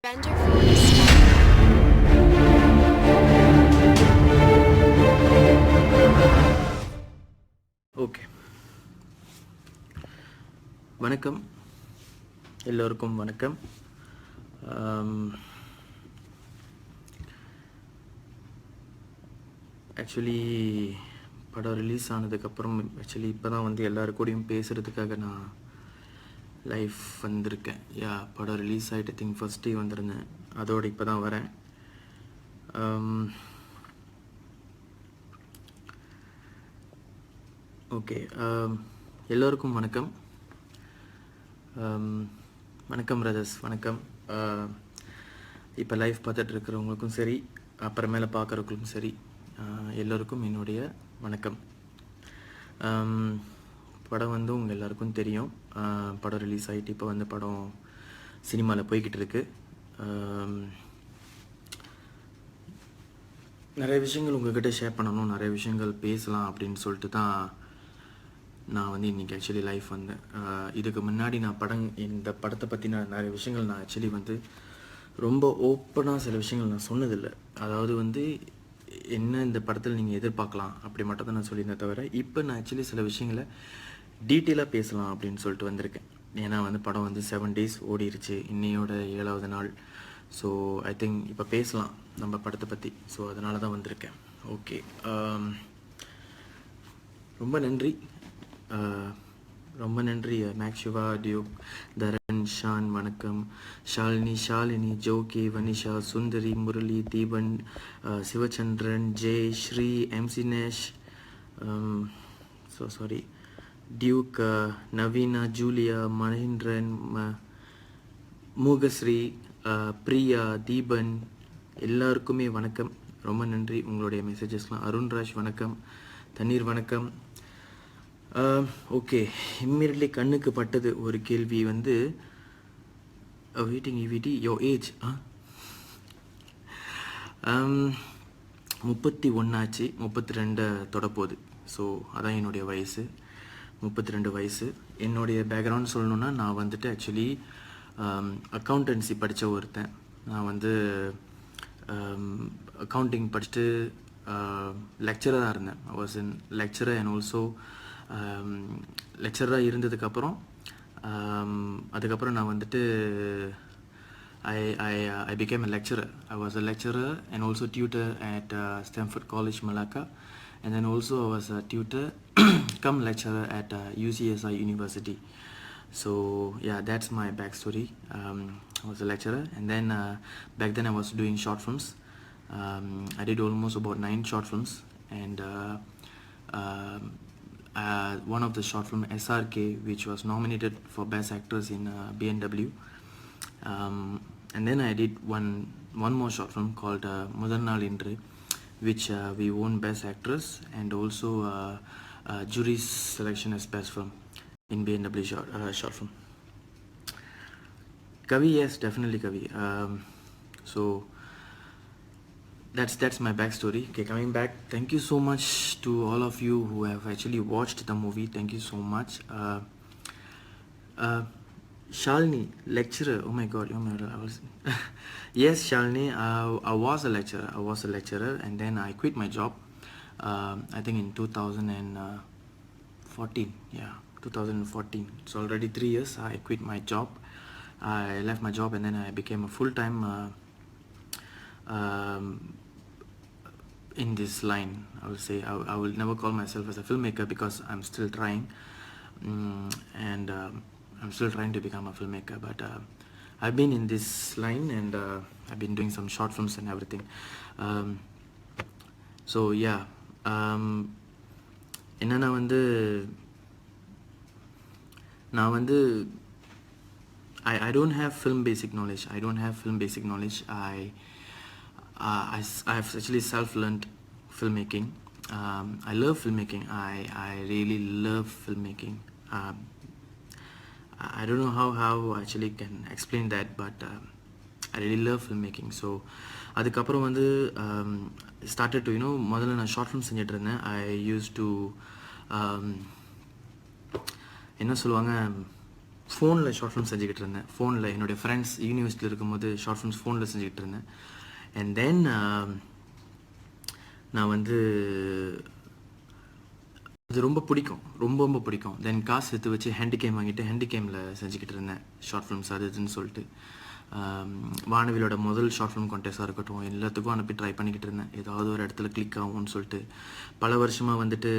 Render phone start. Okay, வணக்கம் எல்லோருக்கும் வணக்கம். ஆக்சுவலி படம் ரிலீஸ் ஆனதுக்கப்புறம் ஆக்சுவலி இப்போ தான் வந்து எல்லாருக்கூடையும் பேசுகிறதுக்காக நான் லைஃப் வந்திருக்கேன். படம் ரிலீஸ் ஆகிட்டு திங்க் ஃபர்ஸ்ட் டே வந்திருந்தேன், அதோடு இப்போ தான் வரேன். ஓகே, எல்லோருக்கும் வணக்கம். வணக்கம் பிரதர்ஸ், வணக்கம். இப்போ லைஃப் பார்த்துட்ருக்கிறவங்களுக்கும் சரி, அப்புறமேல பார்க்குறவங்களுக்கும் சரி, எல்லோருக்கும் என்னுடைய வணக்கம். படம் வந்து உங்கள் எல்லாருக்கும் தெரியும். படம் ரிலீஸ் ஆகிட்டு இப்போ வந்து படம் சினிமாவில் போய்கிட்டு இருக்கு. நிறைய விஷயங்கள் உங்கள்கிட்ட ஷேர் பண்ணணும், நிறைய விஷயங்கள் பேசலாம் அப்படின்னு சொல்லிட்டு தான் நான் வந்து இன்றைக்கி ஆக்சுவலி லைஃப் வந்தேன். இதுக்கு முன்னாடி நான் இந்த படத்தை பற்றி நிறைய விஷயங்கள் நான் ஆக்சுவலி வந்து ரொம்ப ஓப்பனாக சில விஷயங்கள் நான் சொன்னதில்லை. அதாவது வந்து என்ன இந்த படத்தில் நீங்கள் எதிர்பார்க்கலாம் அப்படி மட்டும் தான் நான் சொல்லியிருந்தேன். தவிர இப்போ நான் ஆக்சுவலி சில விஷயங்களை டீட்டெயிலாக பேசலாம் அப்படின்னு சொல்லிட்டு வந்திருக்கேன். ஏன்னா வந்து படம் வந்து 7 days ஓடிருச்சு, இன்னையோட 7வது நாள். ஸோ ஐ திங்க் இப்போ பேசலாம் நம்ம படத்தை பற்றி. ஸோ அதனால தான் வந்திருக்கேன். ஓகே, ரொம்ப நன்றி. ரொம்ப நன்றி மேக் சிவா, டியூக், தரன், ஷான், வணக்கம், Shalini, Jogi, Vanisha, Sundari, Murali, Deepan, Sivachandran, Jay, Sri, MC Nesh, sorry, Duke, Naveena, Julia, Mahendran, Mugasri, Priya, Deepan, எல்லாருக்குமே வணக்கம். ரொம்ப நன்றி உங்களுடைய மெசேஜஸ்லாம். அருண்ராஜ் வணக்கம், தண்ணீர் வணக்கம். ஓகே, இம்மீடியட்லி கண்ணுக்கு பட்டது ஒரு கேள்வி வந்து வெயிட்டிங் இவிடி யோ ஏஜ் 31 ஆச்சு, 32 தொடப்போகுது. ஸோ அதான் என்னுடைய வயசு, 32 வயசு. என்னுடைய பேக்ரவுண்ட் சொல்லணுன்னா, நான் வந்துட்டு ஆக்சுவலி அக்கௌண்டன்சி படித்த ஒருத்தன். நான் வந்து அக்கௌண்டிங் படிச்சுட்டு லெக்சராக இருந்தேன். I was in lecturer and also லெக்சராக இருந்ததுக்கப்புறம் அதுக்கப்புறம் நான் வந்துட்டு I became a lecturer. I was a lecturer and also tutor at Stanford College, Malacca, and then also I was a tutor come lecturer at UCSI University. So yeah, that's my backstory. I was a lecturer, and then back then I was doing short films. I did almost about 9 short films, and one of the short film SRK, which was nominated for Best Actress in BNW. And then I did one more short film called Mudal Naal Indru, which we won Best Actress and also jury's selection as Best Film in BNW short film. Kavi, yes, definitely Kavi. So that's my backstory. Okay, coming back, thank you so much to all of you who have actually watched the movie. Thank you so much. Shalini, lecturer. Oh my god, I was yes, Shalini, I was a lecturer, and then I quit my job, I think in 2014. 2014. It's already 3 years. I quit my job. I left my job and then I became a full-time in this line. I will say I will never call myself as a filmmaker because I'm still trying, and I'm still trying to become a filmmaker, but I've been in this line and I've been doing some short films and everything. So yeah, என்னன்னா வந்து நான் வந்து I don't have film basic knowledge. I have actually self-learned filmmaking. I love filmmaking. I really love filmmaking. I don't know how I actually can explain that, but I really love filmmaking. So அதுக்கப்புறம் வந்து started to முதல்ல நான் short film செஞ்சுட்டு இருந்தேன். I used to என்ன சொல்லுவாங்க, ஃபோனில் short film செஞ்சுக்கிட்டு இருந்தேன். ஃபோனில் என்னுடைய ஃப்ரெண்ட்ஸ் யூனிவர்சிட்டியில் இருக்கும்போது ஷார்ட் ஃபிலிம்ஸ் ஃபோனில் செஞ்சுக்கிட்டு இருந்தேன். அண்ட் தென் நான் வந்து அது ரொம்ப பிடிக்கும், ரொம்ப ரொம்ப பிடிக்கும். தென் காசு சேர்த்து வச்சு ஹேண்டிகேம் வாங்கிட்டு ஹேண்டிகேமில் செஞ்சுக்கிட்டு இருந்தேன் ஷார்ட் ஃபிலிம்ஸ் அது இதுன்னு சொல்லிட்டு. வானவிலோட முதல் ஷார்ட் ஃபிலிம் கான்டெஸ்ட்டாக இருக்கட்டும் எல்லாத்துக்கும் அனுப்பி ட்ரை பண்ணிக்கிட்டு இருந்தேன். ஏதாவது ஒரு இடத்துல கிளிக் ஆகும்னு சொல்லிட்டு பல வருஷமாக வந்துட்டு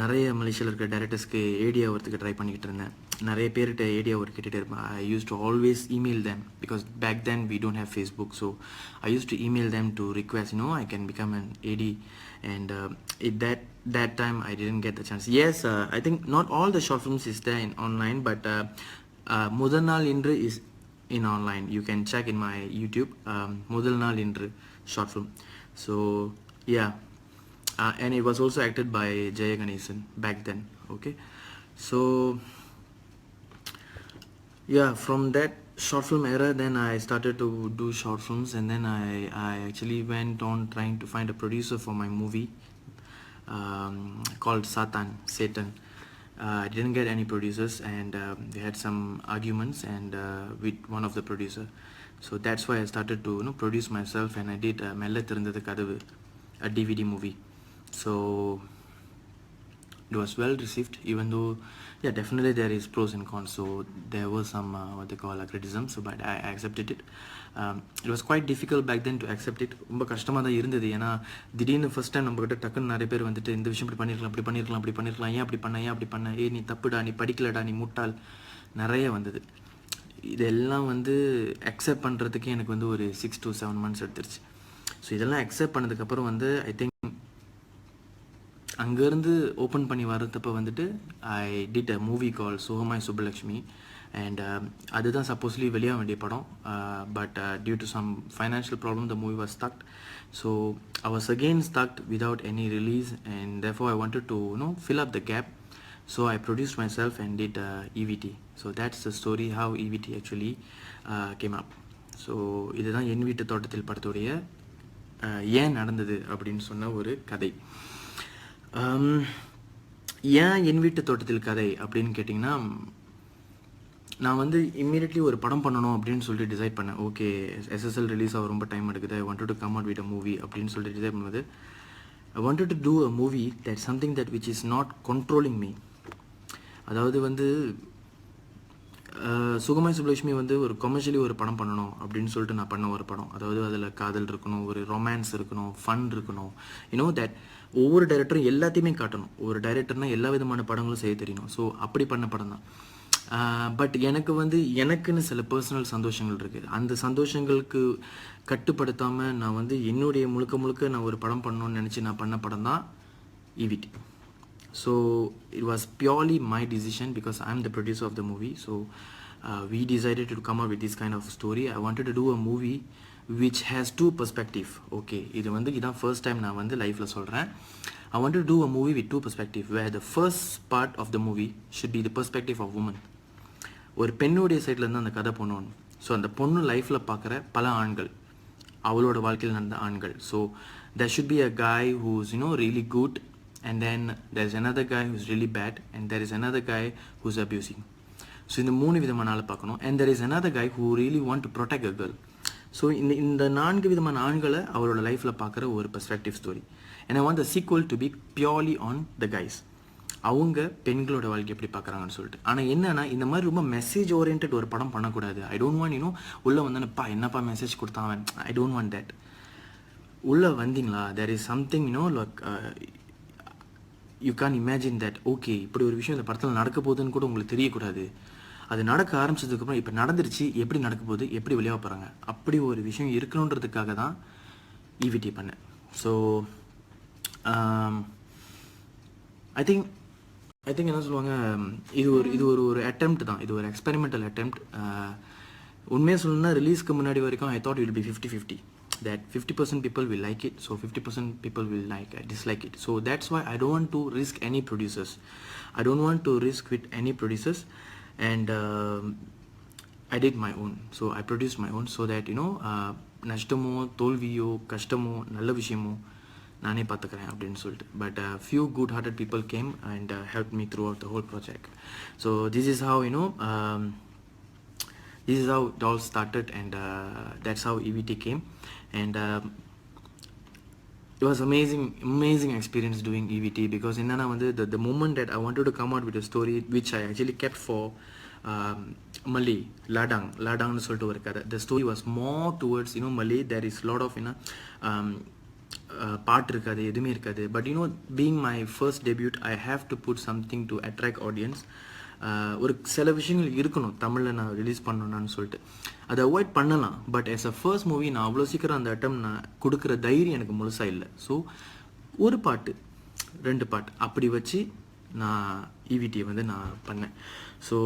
நிறைய மலேசியாவில் இருக்கிற டேரக்டர்ஸ்க்கு ஏடி ஆகிறதுக்கு ட்ரை பண்ணிக்கிட்டு இருந்தேன். நிறைய பேர்கிட்ட ஏடி ஆவர் கேட்டுகிட்டே இருப்பேன். I use to always email them because back then we don't have Facebook. So I use to email them to request I can become an AD. And that time I didn't get the chance. Yes, I think not all the short films is there in online, but Mudal Naal Indru is in online. You can check in my YouTube, Mudal Naal Indru short film. So yeah, and it was also acted by Jaya Ganesan back then. Okay, so yeah, from that short film era then I started to do short films, and then I actually went on trying to find a producer for my movie called Satan. I didn't get any producers, and we had some arguments and with one of the producer. So that's why I started to produce myself, and I did Mella Thirundathu Kadavu, a DVD movie. So it was well received, even though yeah, definitely there is pros and cons. So there was some what they call criticism, so but I accepted it. It was quite difficult back then to accept it. ரொம்ப கஷ்டமாக தான் இருந்தது. ஏன்னா திடீர்னு first time நம்மக்கிட்ட டக்குன்னு நிறைய பேர் வந்துட்டு இந்த விஷயம் இப்படி பண்ணியிருக்கலாம், ஏன் அப்படி பண்ண, நீ தப்புடா, நீ படிக்கலடா, நீ முட்டாள், நிறைய வந்தது. இதெல்லாம் வந்து அக்செப்ட் பண்ணுறதுக்கு எனக்கு வந்து ஒரு 6 to 7 months எடுத்துருச்சு. ஸோ இதெல்லாம் அக்செப்ட் பண்ணதுக்கப்புறம் வந்து ஐ திங்க் அங்கேருந்து ஓப்பன் பண்ணி வரத்தப்போ வந்துட்டு I did a movie call சுகமாய் சுப்பலக்ஷ்மி. அண்ட் அதுதான் சப்போஸ்லி வெளியாக வேண்டிய படம். But due to some financial problem the movie was stucked. So I was again stucked without any release, and therefore I wanted to fill up the gap. So I produced myself and did EVT. So that's the story how EVT actually came up. So இதுதான் என் வீட்டு தோட்டத்தில் படத்துடைய ஏன் நடந்தது அப்படின்னு சொன்ன ஒரு கதை. ஏன் என் வீட்டு தோட்டத்தில் கதை அப்படின்னு கேட்டிங்கன்னா, நான் வந்து இம்மீடியட்லி ஒரு படம் பண்ணணும் அப்படின்னு சொல்லிட்டு டிசைட் பண்ணேன். ஓகே, SSL ரிலீஸ் ஆக ரொம்ப டைம் எடுக்குது, I wanted to come out with a movie அப்படின்னு சொல்லிட்டு டிசைட் பண்ணுவது. I wanted to do a movie that something that which is not controlling me. அதாவது வந்து சுகமாய் சுப்பலட்சுமி வந்து ஒரு கமர்ஷியலி ஒரு படம் பண்ணணும் அப்படின்னு சொல்லிட்டு நான் பண்ண ஒரு படம். அதாவது அதில் காதல் இருக்கணும், ஒரு ரொமான்ஸ் இருக்கணும், ஃபன் இருக்கணும், தட் ஒவ்வொரு டைரக்டரும் எல்லாத்தையுமே காட்டணும். ஒரு டைரக்டர்னால் எல்லா விதமான படங்களும் செய்ய தெரியணும். ஸோ அப்படி பண்ண படம் தான். பட் எனக்கு வந்து எனக்குன்னு சில பர்சனல் சந்தோஷங்கள் இருக்குது. அந்த சந்தோஷங்களுக்கு கட்டுப்படுத்தாமல் நான் வந்து என்னுடைய முழுக்க நான் ஒரு படம் பண்ணணும்னு நினச்சி நான் பண்ண படம் தான் EVT. So it was purely my decision because I'm the producer of the movie. So we decided to come up with this kind of story. I wanted to do a movie which has two perspective. Okay, idan first time na vandu life la solren. I wanted to do a movie with two perspective, where the first part of the movie should be the perspective of woman. ஒரு பெண்ணுடைய சைட்ல இருந்து அந்த கதை போகணும். So அந்த பொண்ணு லைஃப்ல பார்க்குற பல ஆண்கள், அவளோட வாழ்க்கையில் நடந்த ஆண்கள். So there should be a guy who's really good, and then there's another guy who's really bad, and there is another guy who's abusing. So இந்த மூணு விதமான ஆளை பார்க்கணும். and there is another guy who really want to protect a girl. So இந்த 4 விதமான ஆண்களை அவரோட லைஃப்பில் பார்க்குற ஒரு perspective story. and I want the sequel to be purely on the guys. அவங்க பெண்களோட வாழ்க்கை எப்படி பார்க்குறாங்கன்னு சொல்லிட்டு. ஆனால் என்னன்னா, இந்த மாதிரி ரொம்ப மெசேஜ் ஓரியன்ட் ஒரு படம் பண்ணக்கூடாது. ஐ டோன்ட் வாண்ட் உள்ளே வந்தேன்னப்பா என்னப்பா மெசேஜ் கொடுத்தான், ஐ டோன்ட் வாண்ட் தட். உள்ளே வந்தீங்களா, there is something like you can imagine that. Okay, இப்படி ஒரு விஷயம் இந்த படத்தில் நடக்க போகுதுன்னு கூட உங்களுக்கு தெரியக்கூடாது. அது நடக்க ஆரம்பிச்சதுக்கப்புறம் இப்போ நடந்துருச்சு, எப்படி நடக்க போகுது, எப்படி வெளியாக போகிறாங்க, அப்படி ஒரு விஷயம் இருக்கணுன்றதுக்காக தான் EVT பண்ணேன். ஸோ ஐ திங்க் என்ன சொல்லுவாங்க, இது ஒரு அட்டெம்ப்ட் தான், இது ஒரு எக்ஸ்பெரிமெண்டல் அட்டெம்ப்ட். உண்மையாக சொல்லணும்னா ரிலீஸ்க்கு முன்னாடி வரைக்கும் I thought it will be 50-50. that 50% people will like it, so 50% people will dislike it. So that's why I don't want to risk any producers. I don't want to risk with any producers, and I did my own. So I produced my own, so that நஷ்டமோ தோல்வியோ கஷ்டமோ நல்ல விஷயமோ நானே பார்த்துக்கிறேன் அப்படின்னு சொல்லிட்டு. But few good hearted people came and helped me throughout the whole project. So this is how this is how it all started, and that's how EVT came. And it was amazing experience doing EVT, because என்னன்னா வந்து the moment that I wanted to come out with a story which I actually kept for Malay, ladangnu சொல்லிட்டு ஒரு கதை. The story was more towards Malay. There is lot of பாட்டு இருக்காது, எதுவுமே இருக்காது. But being my first debut, I have to put something to attract audience. ஒரு சில விஷயங்கள் இருக்கணும் தமிழில் நான் ரிலீஸ் பண்ணணும்னு சொல்லிட்டு. அதை அவாய்ட் பண்ணலாம், but as a first movie நான் அவ்வளோ சீக்கிரம் அந்த அட்டம் நான் கொடுக்குற தைரியம் எனக்கு முழுசாக இல்லை. ஸோ ஒரு பாட்டு 2 பாட்டு அப்படி வச்சு நான் EVTயை வந்து நான் பண்ணேன். ஸோ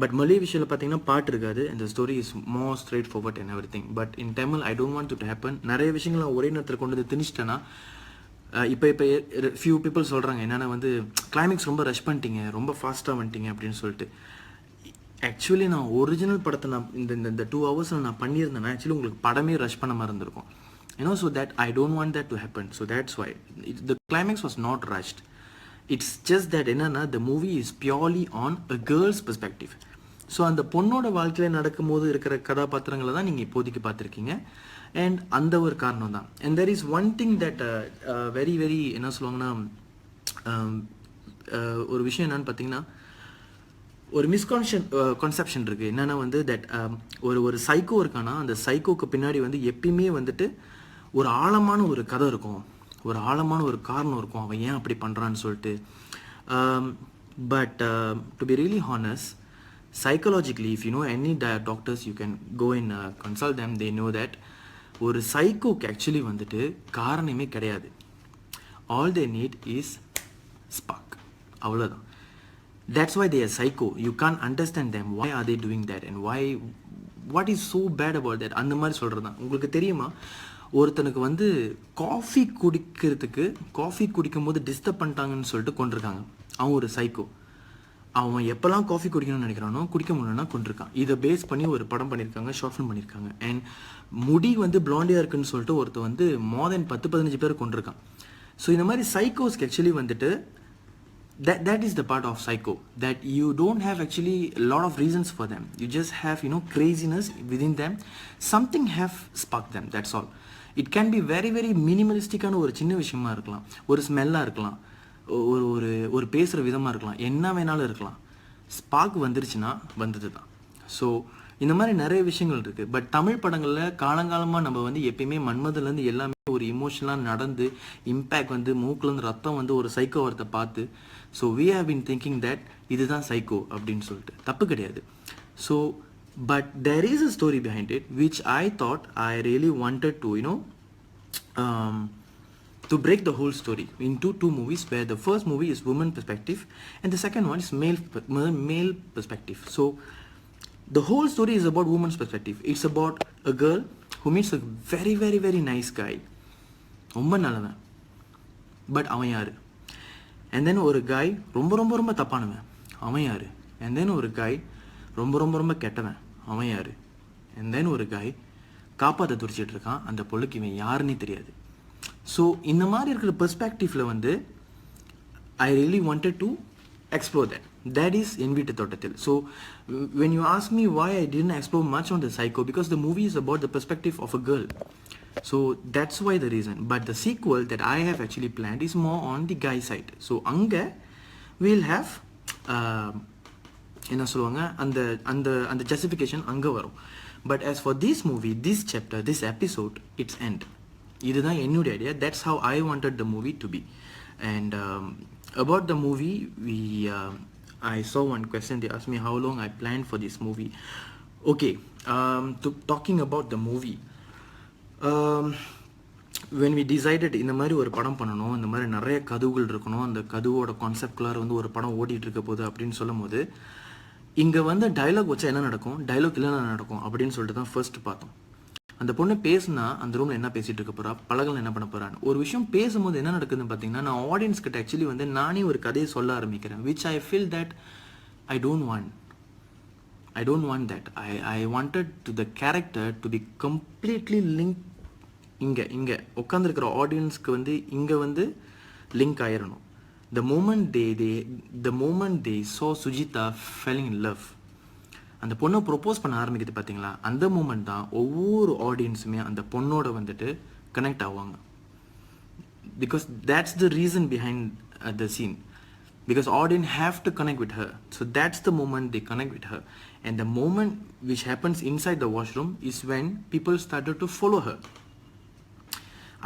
பட் மலே விஷயத்தில் பார்த்தீங்கன்னா பாட்டு இருக்காது, and the story is more straightforward and everything. But in Tamil I don't want it to happen. நிறைய விஷயங்கள் நான் ஒரே நேரத்தில் கொண்டு வந்து திணிச்சிட்டேன்னா, இப்போ ஃபியூ பீப்புள் சொல்கிறாங்க என்னென்னா வந்து கிளைமேக்ஸ் ரொம்ப ரஷ் பண்ணிட்டீங்க, ரொம்ப ஃபாஸ்ட்டாக வந்துட்டீங்க அப்படின்னு சொல்லிட்டு. ஆக்சுவலி நான் ஒரிஜினல் படத்தை நான் இந்த 2 ஹவர்ஸில் நான் பண்ணியிருந்தேன்னா ஆக்சுவலி உங்களுக்கு படமே ரஷ் பண்ண மாதிரி இருந்திருக்கும். So that I don't want that to happen. So that's why the climax was not rushed. It's just that என்னன்னா the movie is purely on a girl's perspective. So அந்த பொண்ணோட வாழ்க்கையில் நடக்கும்போது இருக்கிற கதாபாத்திரங்களை தான் நீங்கள் இப்போதைக்கு பார்த்துருக்கீங்க. அண்ட் அந்த ஒரு காரணம் தான். And there is one thing that very very என்ன சொல்லுவாங்கன்னா, ஒரு விஷயம் என்னன்னு பார்த்தீங்கன்னா, ஒரு கான்செப்ஷன் இருக்குது. என்னென்னா வந்து தட் ஒரு சைக்கோ இருக்கானா, அந்த சைக்கோக்கு பின்னாடி வந்து எப்பயுமே வந்துட்டு ஒரு ஆழமான ஒரு கதை இருக்கும், ஒரு ஆழமான ஒரு காரணம் இருக்கும், அவன் ஏன் அப்படி பண்ணுறான்னு சொல்லிட்டு. But to be really honest, psychologically, if you know any doctors, you can go and consult them. They know that ஒரு சைக்கோக்கு ஆக்சுவலி வந்துட்டு காரணமே கிடையாது. All they need is spark, அவ்வளோதான். That's why they are psycho. You can't understand them. Why are they doing that and what is so bad about that? அந்த மாதிரி சொல்கிறது தான். உங்களுக்கு தெரியுமா, ஒருத்தனுக்கு வந்து காஃபி குடிக்கும் போது டிஸ்டர்ப் பண்ணிட்டாங்கன்னு சொல்லிட்டு கொண்டிருக்காங்க. அவன் ஒரு சைக்கோ. அவன் எப்போல்லாம் காஃபி குடிக்கணும்னு நினைக்கிறானோ குடிக்க முடியலன்னா கொண்டிருக்கான். இதை பேஸ் பண்ணி ஒரு படம் பண்ணியிருக்காங்க, ஷார்ட் ஃபிலிம் பண்ணியிருக்காங்க. அண்ட் முடி வந்து பிளாண்டியாக இருக்குன்னு சொல்லிட்டு ஒருத்தர் வந்து மோர் தென் 10-15 பேர் கொண்டிருக்கான். ஸோ இந்த மாதிரி சைக்கோஸ்க்கு ஆக்சுவலி வந்துட்டு that is the part of psycho, that you don't have actually a lot of reasons for them. You just have craziness within them. Something have sparked them, that's all. It can be very very minimalistic ஆன ஒரு சின்ன விஷயமா இருக்கலாம், ஒரு ஸ்மெல்லாக இருக்கலாம், ஒரு பேசுகிற விதமாக இருக்கலாம், என்ன வேணாலும் இருக்கலாம். ஸ்பார்க் வந்துருச்சுன்னா வந்தது தான். ஸோ இந்த மாதிரி நிறைய விஷயங்கள் இருக்குது. பட் தமிழ் படங்களில் காலங்காலமாக நம்ம வந்து எப்பயுமே மன்மதுலேருந்து எல்லாமே ஒரு இமோஷனலாக நடந்து இம்பேக்ட் வந்து மூக்குலேருந்து ரத்தம் வந்து ஒரு சைக்கோ வரத்தை பார்த்து, so we have been thinking that இதுதான் சைக்கோ அப்படின்னு சொல்லிட்டு. தப்பு கிடையாது. So but there is a story behind it which I thought I really wanted to to break the whole story into 2 movies, where the first movie is woman perspective and the second one is male perspective. So the whole story is about woman's perspective. It's about a girl who meets a very very very nice guy, ரொம்ப நல்லவன், but அவன் யாரு? and then ஒரு guy ரொம்ப ரொம்ப ரொம்ப தப்பானவன், அவன் யாரு? and then ஒரு guy ரொம்ப ரொம்ப ரொம்ப கெட்டவன், அவன் யாரு? and then ஒரு guy காப்பாற்ற துடிச்சிட்டு இருக்கான், அந்த பொண்ணுக்கு இவன் யாருன்னே தெரியாது. ஸோ இந்த மாதிரி இருக்கிற பெர்ஸ்பெக்டிவ்ல வந்து ஐ really wanted to explore that. That is என் வீட்டு தோட்டத்தில். So when you ask me why I didn't explore much on the psycho, because the movie is about the perspective of a girl. So that's why the reason. But the sequel that I have actually planned is more on the guy side. So அங்க we'll have என்ன சொல்லுவாங்க, அந்த justification அங்கே வரும். But as for this movie, this chapter, this episode, it's end. இதுதான் என்னுடைய idea. That's how I wanted the movie to be. And about the movie, I saw one question. They asked me how long I planned for this movie. Okay, talking about the movie, when we decided இந்த மாதிரி ஒரு படம் பண்ணணும், இந்த மாதிரி நிறைய கதவுகள் இருக்கணும், அந்த கதவோட கான்செப்ட்குள்ளார வந்து ஒரு படம் ஓடிட்டு இருக்க போகுது அப்படின்னு சொல்லும் போது, இங்கே வந்து டைலாக் வச்சா என்ன நடக்கும், டைலாக் இல்லைன்னா நடக்கும் அப்படின்னு சொல்லிட்டு தான் ஃபர்ஸ்ட் பார்த்தோம். அந்த பொண்ணு பேசுனா அந்த ரூமில் என்ன பேசிகிட்டு இருக்க போகிறா, பழகல் என்ன பண்ண போகிறான்னு ஒரு விஷயம் பேசும்போது என்ன நடக்குதுன்னு பார்த்தீங்கன்னா, நான் ஆடியன்ஸ் கிட்ட ஆக்சுவலி வந்து நானே ஒரு கதையை சொல்ல ஆரம்பிக்கிறேன். Which I feel that I don't want that. I wanted to the character to be completely link இங்கே உட்காந்துருக்கிற ஆடியன்ஸ்க்கு வந்து இங்கே வந்து லிங்க் ஆயிடணும். the moment they saw Sujitha falling in love, அந்த பொண்ணை ப்ரொப்போஸ் பண்ண ஆரம்பிக்குது பார்த்தீங்களா, அந்த மூமெண்ட் தான் ஒவ்வொரு ஆடியன்ஸுமே அந்த பொண்ணோட வந்துட்டு கனெக்ட் ஆவாங்க. Because that's the reason behind the scene. Because audience have to connect with her. So that's the moment they connect with her. And the moment which happens inside the washroom is when people started to follow her.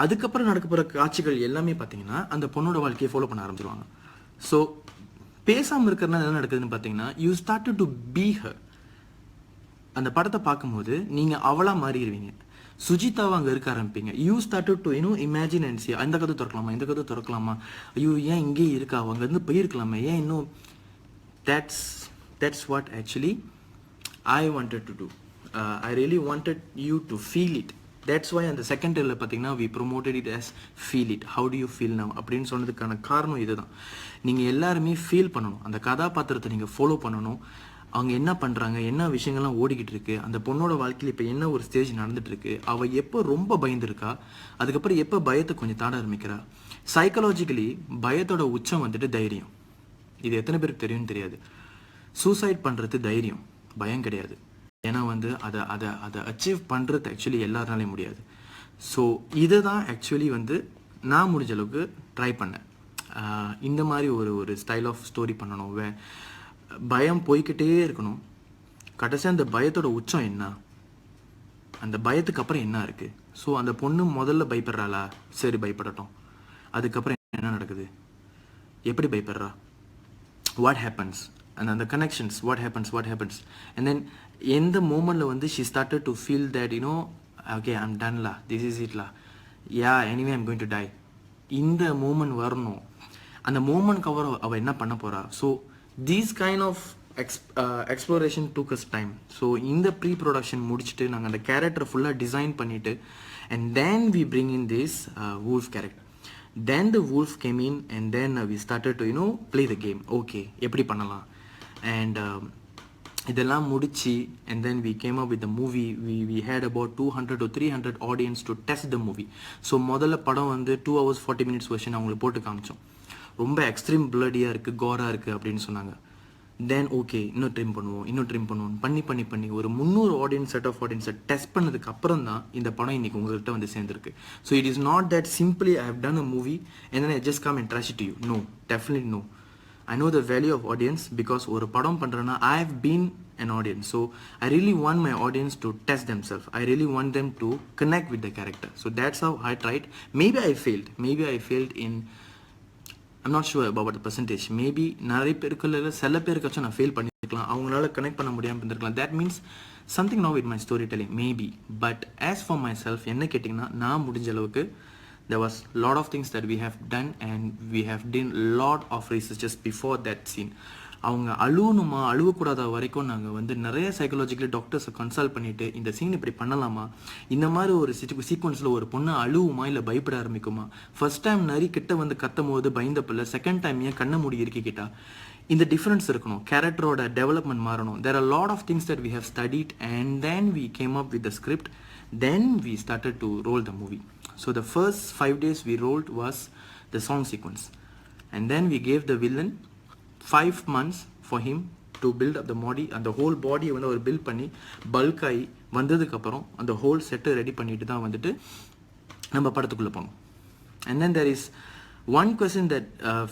அதுக்கப்புறம் நடக்க போகிற காட்சிகள் எல்லாமே பார்த்தீங்கன்னா அந்த பொண்ணோட வாழ்க்கையை follow பண்ண ஆரம்பிச்சிருவாங்க. ஸோ பேசாமல் இருக்கிறதுனால என்ன நடக்குதுன்னு பார்த்தீங்கன்னா, you started to be her. அந்த படத்தை பார்க்கும்போது நீங்கள் அவளாக மாறிடுவீங்க. சுஜிதாவை அங்கே இருக்க ஆரம்பிப்பீங்க. You started to imagine and see, அந்த கதை திறக்கலாமா, இந்த கதை திறக்கலாமா, ஐயோ ஏன் இங்கே இருக்கா, அங்கேருந்து போயிருக்கலாமா, ஏன் இன்னும். that's what actually I wanted to do. I really wanted you to feel it. That's why அந்த செகண்ட் டேல பார்த்தீங்கன்னா we promoted it as feel it. How do you feel now அப்படின்னு சொன்னதுக்கான காரணம் இதுதான். நீங்கள் எல்லாருமே ஃபீல் பண்ணணும், அந்த கதாபாத்திரத்தை நீங்கள் ஃபாலோ பண்ணணும். அவங்க என்ன பண்ணுறாங்க, என்ன விஷயங்கள்லாம் ஓடிக்கிட்டு இருக்கு, அந்த பொண்ணோட வாழ்க்கையில் இப்போ என்ன ஒரு ஸ்டேஜ் நடந்துட்டுருக்கு, அவள் எப்போ ரொம்ப பயந்துருக்கா, அதுக்கப்புறம் எப்போ பயத்தை கொஞ்சம் தாட ஆரம்பிக்கிறா. சைக்காலஜிக்கலி பயத்தோட உச்சம் வந்துட்டு தைரியம். இது எத்தனை பேருக்கு தெரியும்னு தெரியாது. சூசைட் பண்ணுறது தைரியம், பயம் கிடையாது. ஏன்னா வந்து அதை அச்சீவ் பண்ணுறது ஆக்சுவலி எல்லாருனாலையும் முடியாது. ஸோ இதை தான் ஆக்சுவலி வந்து நான் முடிஞ்ச அளவுக்கு ட்ரை பண்ணேன். இந்த மாதிரி ஒரு ஸ்டைல் ஆஃப் ஸ்டோரி பண்ணணும். பயம் போய்கிட்டே இருக்கணும். கடைசியாக அந்த பயத்தோட உச்சம் என்ன, அந்த பயத்துக்கு அப்புறம் என்ன இருக்குது. ஸோ அந்த பொண்ணு முதல்ல பயப்படுறாளா, சரி பயப்படட்டும். அதுக்கப்புறம் என்ன நடக்குது, எப்படி பயப்படுறா, வாட் ஹேப்பன்ஸ், அந்த connections, what happens and then எந்த மூமெண்ட்டில் வந்து she started to feel that okay I'm டன்லா, திஸ் இஸ் இட்லா, anyway I'm going to die. இந்த மூமெண்ட் வரணும். அந்த மூமெண்ட்க்கு அப்புறம் அவள் என்ன பண்ண போகிறா. So these kind of exploration took us time. So இந்த pre-production முடிச்சுட்டு நாங்கள் அந்த கேரக்டரை ஃபுல்லாக டிசைன் பண்ணிவிட்டு and then we bring in this wolf character. Then the wolf came in and then we started to play the game. Okay, எப்படி பண்ணலாம் and இதெல்லாம் முடிச்சு and then we came up with the movie. We had about 200 to 300 audience to test the movie. So முதல்ல படம் வந்து 2 hours 40 minutes version அவங்களுக்கு போட்டு காமிச்சோம். ரொம்ப எக்ஸ்ட்ரீம் பிளடியாக இருக்குது, கோராக இருக்குது அப்படின்னு சொன்னாங்க. தென் ஓகே இன்னும் ட்ரிம் பண்ணுவோம் பண்ணி ஒரு 300 ஆடியன்ஸ் செட் ஆஃப் ஆடியன்ஸை டெஸ்ட் பண்ணதுக்கு அப்புறம் தான் இந்த படம் இன்னைக்கு உங்கள்கிட்ட வந்து சேர்ந்துருக்கு. So it is not that simply I have done a movie and then I just come and trash it to you. No, definitely no. I know the value of audience because ஒரு படம் பண்ணுறேன்னா I have been an audience. So I really want my audience to test themselves. I really want them to connect with the character. So that's how I tried. Maybe I failed in I'm not sure about the percentage. Maybe நிறைய பேருக்கு சில பேருக்காச்சும் நான் fail பண்ணியிருக்கலாம், அவங்களால connect பண்ண முடியாமல் இருந்திருக்கலாம். That means something wrong with my storytelling, maybe. But as for myself, என்ன கேட்டிங்கன்னா, நான் முடிஞ்ச அளவுக்கு there was lot of things that we have done and we have done lot of researches before that scene. அவங்க அழுவணுமா அழுவக்கூடாத வரைக்கும் நாங்கள் வந்து நிறைய சைக்காலஜிக்கலி டாக்டர்ஸை கன்சல்ட் பண்ணிவிட்டு இந்த சீன் இப்படி பண்ணலாமா, இந்த மாதிரி ஒரு சீக்வன்ஸில் ஒரு பொண்ணு அழுவுமா இல்லை பயப்பட ஆரம்பிக்குமா, ஃபர்ஸ்ட் டைம் நிறைய கிட்ட வந்து கத்தும் போது பயந்த பிள்ளை செகண்ட் டைம் ஏன் கண்ண மூடி இருக்கிக்கிட்டா, இந்த டிஃப்ரென்ஸ் இருக்கணும், கேரக்டரோட டெவலப்மெண்ட் மாறணும். There are lot of things that we have studied and then we came up with the script. Then we started to roll the movie. So the first 5 days we rolled was the song sequence and then we gave the villain 5 months for him to build up the body. அந்த whole பாடியை வந்து அவர் build பண்ணி bulk ஆகி வந்ததுக்கப்புறம் அந்த whole செட்டை ready பண்ணிட்டு தான் வந்துட்டு நம்ம படத்துக்குள்ளே போனோம். And then there is one question that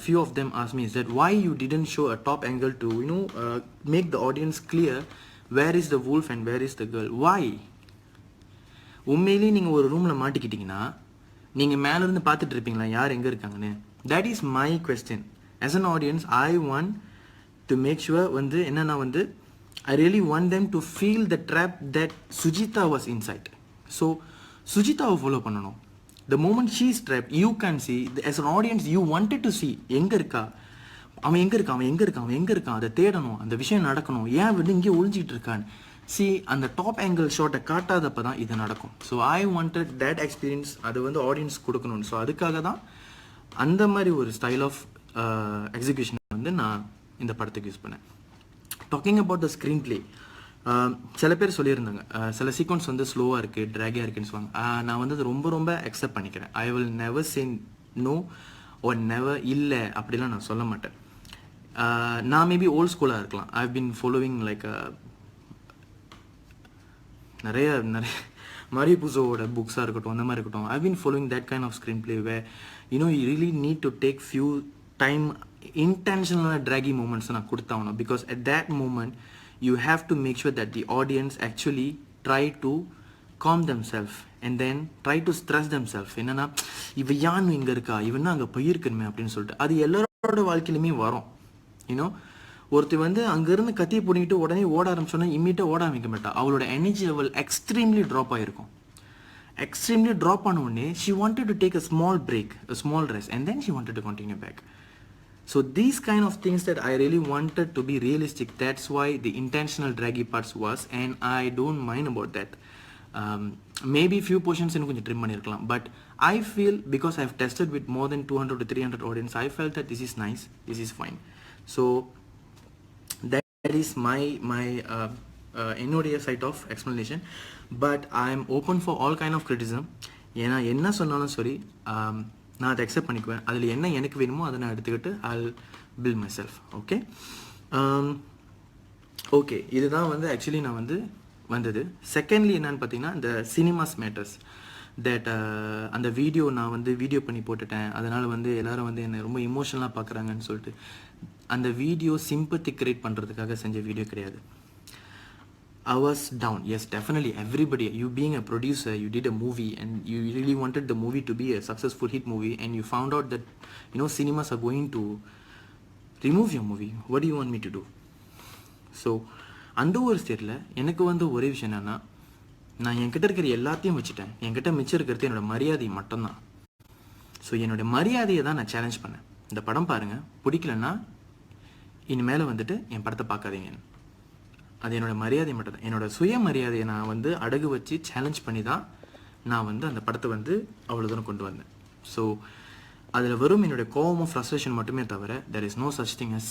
few of them asked me is that why you didn't show a top angle to make the audience clear where is the wolf and where is the girl. Why? உண்மையிலேயே நீங்கள் ஒரு ரூமில் மாட்டிக்கிட்டிங்கன்னா நீங்கள் மேலேருந்து பார்த்துட்டு இருப்பீங்களா யார் எங்கே இருக்காங்கன்னு. that is my question. As an audience, I want to make sure வந்து என்னன்னா வந்து I really want them to feel the trap that Sujitha was inside. So Sujithaவை ஃபாலோ பண்ணணும். The moment she is trapped, you can see as an audience you wanted to see எங்கே இருக்கா, அவன் எங்கே இருக்கான் அதை தேடணும், அந்த விஷயம் நடக்கணும், ஏன் வந்து இங்கே ஒழிஞ்சிக்கிட்டு இருக்கான்னு. சி அந்த டாப் ஆங்கிள் ஷாட்டை காட்டாதப்போ தான் இது நடக்கும். So I wanted that experience, அது வந்து ஆடியன்ஸ் கொடுக்கணும். ஸோ அதுக்காக தான் அந்த மாதிரி ஒரு ஸ்டைல் ஆஃப் எக்ஸிக்யூஷன் வந்து நான் இந்த படத்துக்கு யூஸ் பண்ணேன். Talking about the screen play, சில பேர் சொல்லியிருந்தாங்க சில சீக்வன்ஸ் வந்து ஸ்லோவாக இருக்குது, ட்ராகியாக இருக்குன்னு சொல்லுவாங்க. நான் வந்து அது ரொம்ப ரொம்ப அக்செப்ட் பண்ணிக்கிறேன். I will never say no or never இல்லை அப்படிலாம் நான் சொல்ல மாட்டேன். நான் மேபி ஓல்ட் ஸ்கூலாக இருக்கலாம். I have been following like நிறைய நிறைய மாரியோ புசோவோட புக்ஸாக இருக்கட்டும், அந்த மாதிரி இருக்கட்டும். I been following that kind of screenplay way you really need to take few time இன்டென்ஷனலான ட்ராகி மூமெண்ட்ஸ் நான் கொடுத்தாகணும். Because at that moment you have to make sure that the audience actually try to calm them self and then try to stress them self. என்னன்னா இவ யான்னு இங்கே இருக்கா, இவன்னா அங்கே போயிருக்கணுமே அப்படின்னு சொல்லிட்டு. அது எல்லாரோட வாழ்க்கையிலுமே வரும். யூனோ ஒருத்தர் வந்து அங்கேருந்து கத்தியை பிடிக்கிட்டு உடனே ஓட ஆரம்பிச்சோன்னா இம்மீடியட்டாக ஓட ஆரம்பிக்க மாட்டா. அவளோட எனர்ஜி லெவல் எக்ஸ்ட்ரீம்லி ட்ராப் ஆகிருக்கும். எக்ஸ்ட்ரீம்லி ட்ராப் ஆன உடனே she wanted to take a small break, a small rest, and then she wanted to continue back. So these kind of things that I really wanted to be realistic. That's why the intentional draggy parts was, and I don't mind about that. Maybe few portions in konjam trim pannirkalam, but I feel because I've tested with more than 200 to 300 audience, I felt that this is nice, this is fine. So that is my என்னுடைய side of explanation, but I'm open for all kind of criticism. ஏன்னா என்ன சொன்னாலும் சரி நான் அதை accept பண்ணிக்குவேன். அதில் என்ன எனக்கு வேணுமோ அதை நான் எடுத்துக்கிட்டு I'll build myself. Okay okay இதுதான் வந்து ஆக்சுவலி நான் வந்து வந்தது. செகண்ட்லி என்னன்னு பார்த்தீங்கன்னா இந்த சினிமாஸ் மேட்டர்ஸ் தட் அந்த வீடியோ நான் வந்து வீடியோ பண்ணி போட்டுட்டேன், அதனால் வந்து எல்லோரும் வந்து என்னை ரொம்ப இமோஷனலாக பார்க்குறாங்கன்னு சொல்லிட்டு. அந்த வீடியோ சிம்பத்தி கிரியேட் பண்ணுறதுக்காக செஞ்ச வீடியோ கிடையாது. I was down. Yes, definitely. Everybody, you being a producer, you did a movie and you really wanted the movie to be a successful hit movie, and you found out that, cinemas are going to remove your movie. What do you want me to do? So, அந்த ஒரு ஸ்டேட்டில் எனக்கு வந்து ஒரே விஷயம் என்னென்னா, நான் என்கிட்ட இருக்கிற எல்லாத்தையும் வச்சுட்டேன். என்கிட்ட மிச்சம் இருக்கிறது என்னோடய மரியாதை மட்டும்தான். ஸோ என்னோடய மரியாதையை தான் நான் சேலஞ்ச் பண்ணேன். இந்த படம் பாருங்கள், பிடிக்கலன்னா இனிமேல் வந்துட்டு என் படத்தை பார்க்காதீங்க. அது என்னோடய மரியாதை மட்டும் தான். என்னோடய சுயமரியாதையை நான் வந்து அடகு வச்சு சேலஞ்ச் பண்ணி தான் நான் வந்து அந்த படத்தை வந்து அவ்வளோ தூரம் கொண்டு வந்தேன். ஸோ அதில் வெறும் என்னுடைய கோவமும் ஃப்ரஸ்ட்ரேஷன் மட்டுமே தவிர there is no such thing as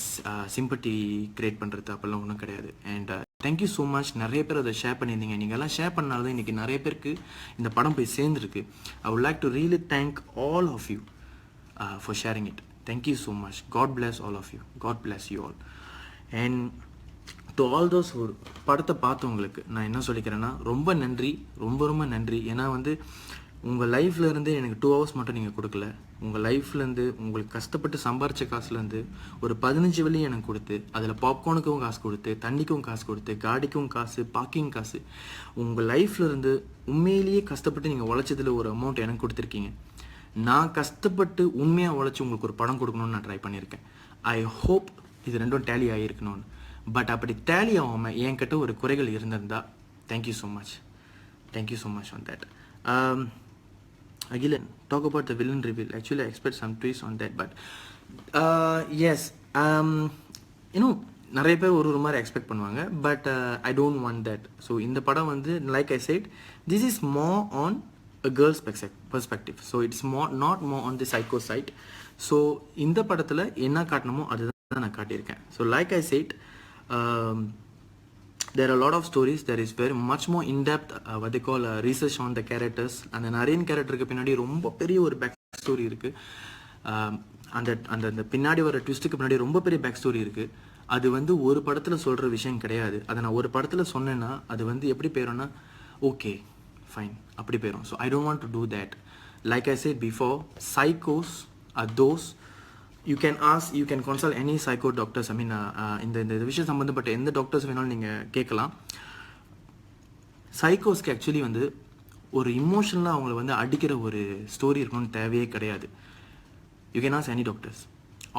sympathy create பண்ணுறது அப்படிலாம் ஒன்றும் கிடையாது. And thank you so much. நிறைய பேர் அதை ஷேர் பண்ணியிருந்தீங்க. நீங்கள் எல்லாம் ஷேர் பண்ணால் தான் இன்றைக்கி நிறைய பேருக்கு இந்த படம் போய் சேர்ந்துருக்கு. I would like to really thank all of you for sharing it. Thank you so much. God bless all of you. God bless you all. And to all those ஒரு படத்தை பார்த்தவங்களுக்கு நான் என்ன சொல்லிக்கிறேன்னா, ரொம்ப நன்றி, ரொம்ப ரொம்ப நன்றி. ஏன்னா வந்து உங்கள் லைஃப்லேருந்து எனக்கு 2 hours மட்டும் நீங்கள் கொடுக்கல. உங்கள் லைஃப்லேருந்து உங்களுக்கு கஷ்டப்பட்டு சம்பாரித்த காசுலேருந்து ஒரு 15 வெள்ளி எனக்கு கொடுத்து, அதில் பாப்கார்னுக்கும் காசு கொடுத்து, தண்ணிக்கும் காசு கொடுத்து, காடிக்கும் காசு, பார்க்கிங் காசு, உங்கள் லைஃப்லேருந்து உண்மையிலேயே கஷ்டப்பட்டு நீங்கள் உழைச்சதில் ஒரு அமௌண்ட் எனக்கு கொடுத்துருக்கீங்க. நான் கஷ்டப்பட்டு உண்மையாக உழைச்சி உங்களுக்கு ஒரு படம் கொடுக்கணும்னு நான் ட்ரை பண்ணியிருக்கேன். ஐ ஹோப் இது ரெண்டும் டேலி ஆகியிருக்கணும்னு. பட் அப்படி டேலி ஆகாமல் என்கிட்ட ஒரு குறைகள் இருந்திருந்தா thank you so much. Thank you so much on that. Agilan, talk about the villain reveal. Actually, I expect some twists on that, but yes, நிறைய பேர் ஒரு மாதிரி எக்ஸ்பெக்ட் பண்ணுவாங்க, but I don't want that. So இந்த படம் வந்து like I set, this is more on a girl's perspective. So it's not more on the psycho side. So இந்த படத்தில் என்ன காட்டணுமோ அதுதான் நான் காட்டியிருக்கேன். So like I said, there are a lot of stories. There is very much more in-depth what they call research on the characters. அந்த நரேன் கேரக்டருக்கு பின்னாடி ரொம்ப பெரிய ஒரு பேக் ஸ்டோரி இருக்குது. அந்த அந்த பின்னாடி வர ட்விஸ்ட்டுக்கு பின்னாடி ரொம்ப பெரிய பேக் ஸ்டோரி இருக்குது. அது வந்து ஒரு படத்தில் சொல்கிற விஷயம் கிடையாது. அதை நான் ஒரு படத்தில் சொன்னேன்னா அது வந்து எப்படி போயிடும்னா ஓகே ஃபைன் அப்படி போயிடும். So I don't want to do that. Like I said before, சைக்கோஸ் are those you can consult any psycho doctors. I mean இந்த விஷயம் சம்மந்தப்பட்ட எந்த டாக்டர்ஸ் வேணாலும் நீங்கள் கேட்கலாம். சைக்கோஸ்க்கு ஆக்சுவலி வந்து ஒரு இமோஷனலாக அவங்கள வந்து அடிக்கிற ஒரு ஸ்டோரி இருக்கணும்னு தேவையே கிடையாது. You can ask any doctors.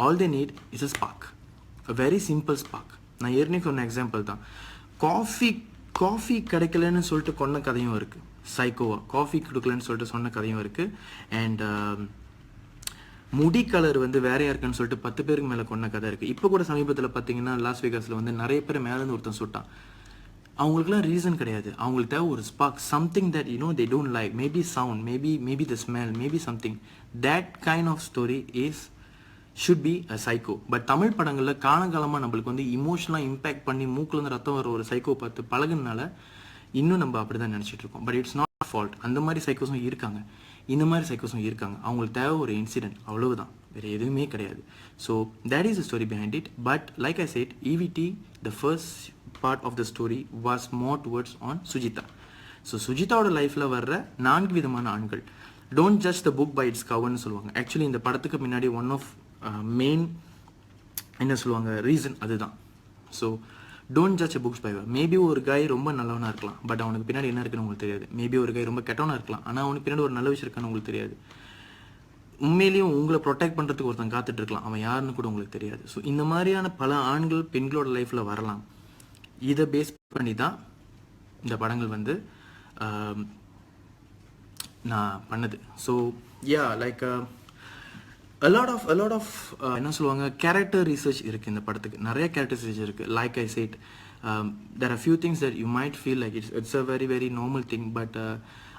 All they need is a spark, a very simple spark. நான் ஏற்கனவே சொன்ன எக்ஸாம்பிள் தான். காஃபி கிடைக்கலன்னு சொல்லிட்டு கொண்ட கதையும் இருக்குது. சைக்கோவா காஃபி கொடுக்கலன்னு சொல்லிட்டு சொன்ன கதையும் இருக்குது. அண்ட் முடி கலர் வந்து வேறையாக இருக்குன்னு சொல்லிட்டு 10 பேருக்கு மேலே கொண்ட கதை இருக்குது. இப்போ கூட சமீபத்தில் பார்த்தீங்கன்னா லாஸ் வேகாஸில் வந்து நிறைய பேர் மேலேருந்து ஒருத்தன் சுட்டான். அவங்களுக்குலாம் ரீசன் கிடையாது. அவங்களுக்கு தேவை ஒரு spark, something that they don't like, maybe sound, maybe the smell, maybe something. that kind of story is should be a psycho. But Tamil படங்களில் காலங்காலமாக நம்மளுக்கு வந்து இமோஷனலாக இம்பேக்ட் பண்ணி மூக்குலேருந்து ரத்தம் வர ஒரு சைக்கோ பார்த்து பழகுனால இன்னும் நம்ம அப்படி தான் நினச்சிட்டு இருக்கோம். But it's not fault. அந்த மாதிரி சைக்கோஸும் இருக்காங்க, இந்த மாதிரி சைக்கோஸும் இருக்காங்க. அவங்களுக்கு தேவை ஒரு இன்சிடென்ட், அவ்வளவுதான், வேறு எதுவுமே கிடையாது. So that is the story behind it. But like I said, EVT the first part of the story was more towards on Sujitha. So சுஜிதாவோட லைஃப்பில் வர்ற 4 விதமான ஆண்கள். Don't judge the book by its கவர்னு சொல்லுவாங்க. ஆக்சுவலி இந்த படத்துக்கு முன்னாடி ஒன் ஆஃப் மெயின் என்ன சொல்லுவாங்க ரீசன் அதுதான். So don't judge a books by maybe ஒரு காய் ரொம்ப நல்லவனாக இருக்கலாம், பட் அவனுக்கு பின்னாடி என்ன இருக்குன்னு உங்களுக்கு தெரியாது. மேபி ஒரு காய் ரொம்ப கெட்டவனாக இருக்கலாம், ஆனால் அவனுக்கு பின்னாடி ஒரு நல்ல விஷயம் இருக்கான்னு உங்களுக்கு தெரியாது. உண்மையிலேயும் உங்களை ப்ரொடெக்ட் பண்ணுறதுக்கு ஒருத்தன் காத்துட்டு இருக்கலாம், அவன் யாருன்னு கூட உங்களுக்கு தெரியாது. ஸோ இந்த மாதிரியான பல ஆண்கள் பெண்களோட லைஃப்பில் வரலாம். இதை பேஸ் பண்ணி தான் இந்த படங்கள் வந்து நான் பண்ணது. So yeah like a lot of என்ன சொல்லுவாங்க கேரக்டர் ரிசர்ச் இருக்குது இந்த படத்துக்கு. நிறைய கேரக்டர் ரிசர்ச் இருக்குது. Like I set, there are few things that you might feel like it's a very very normal thing, but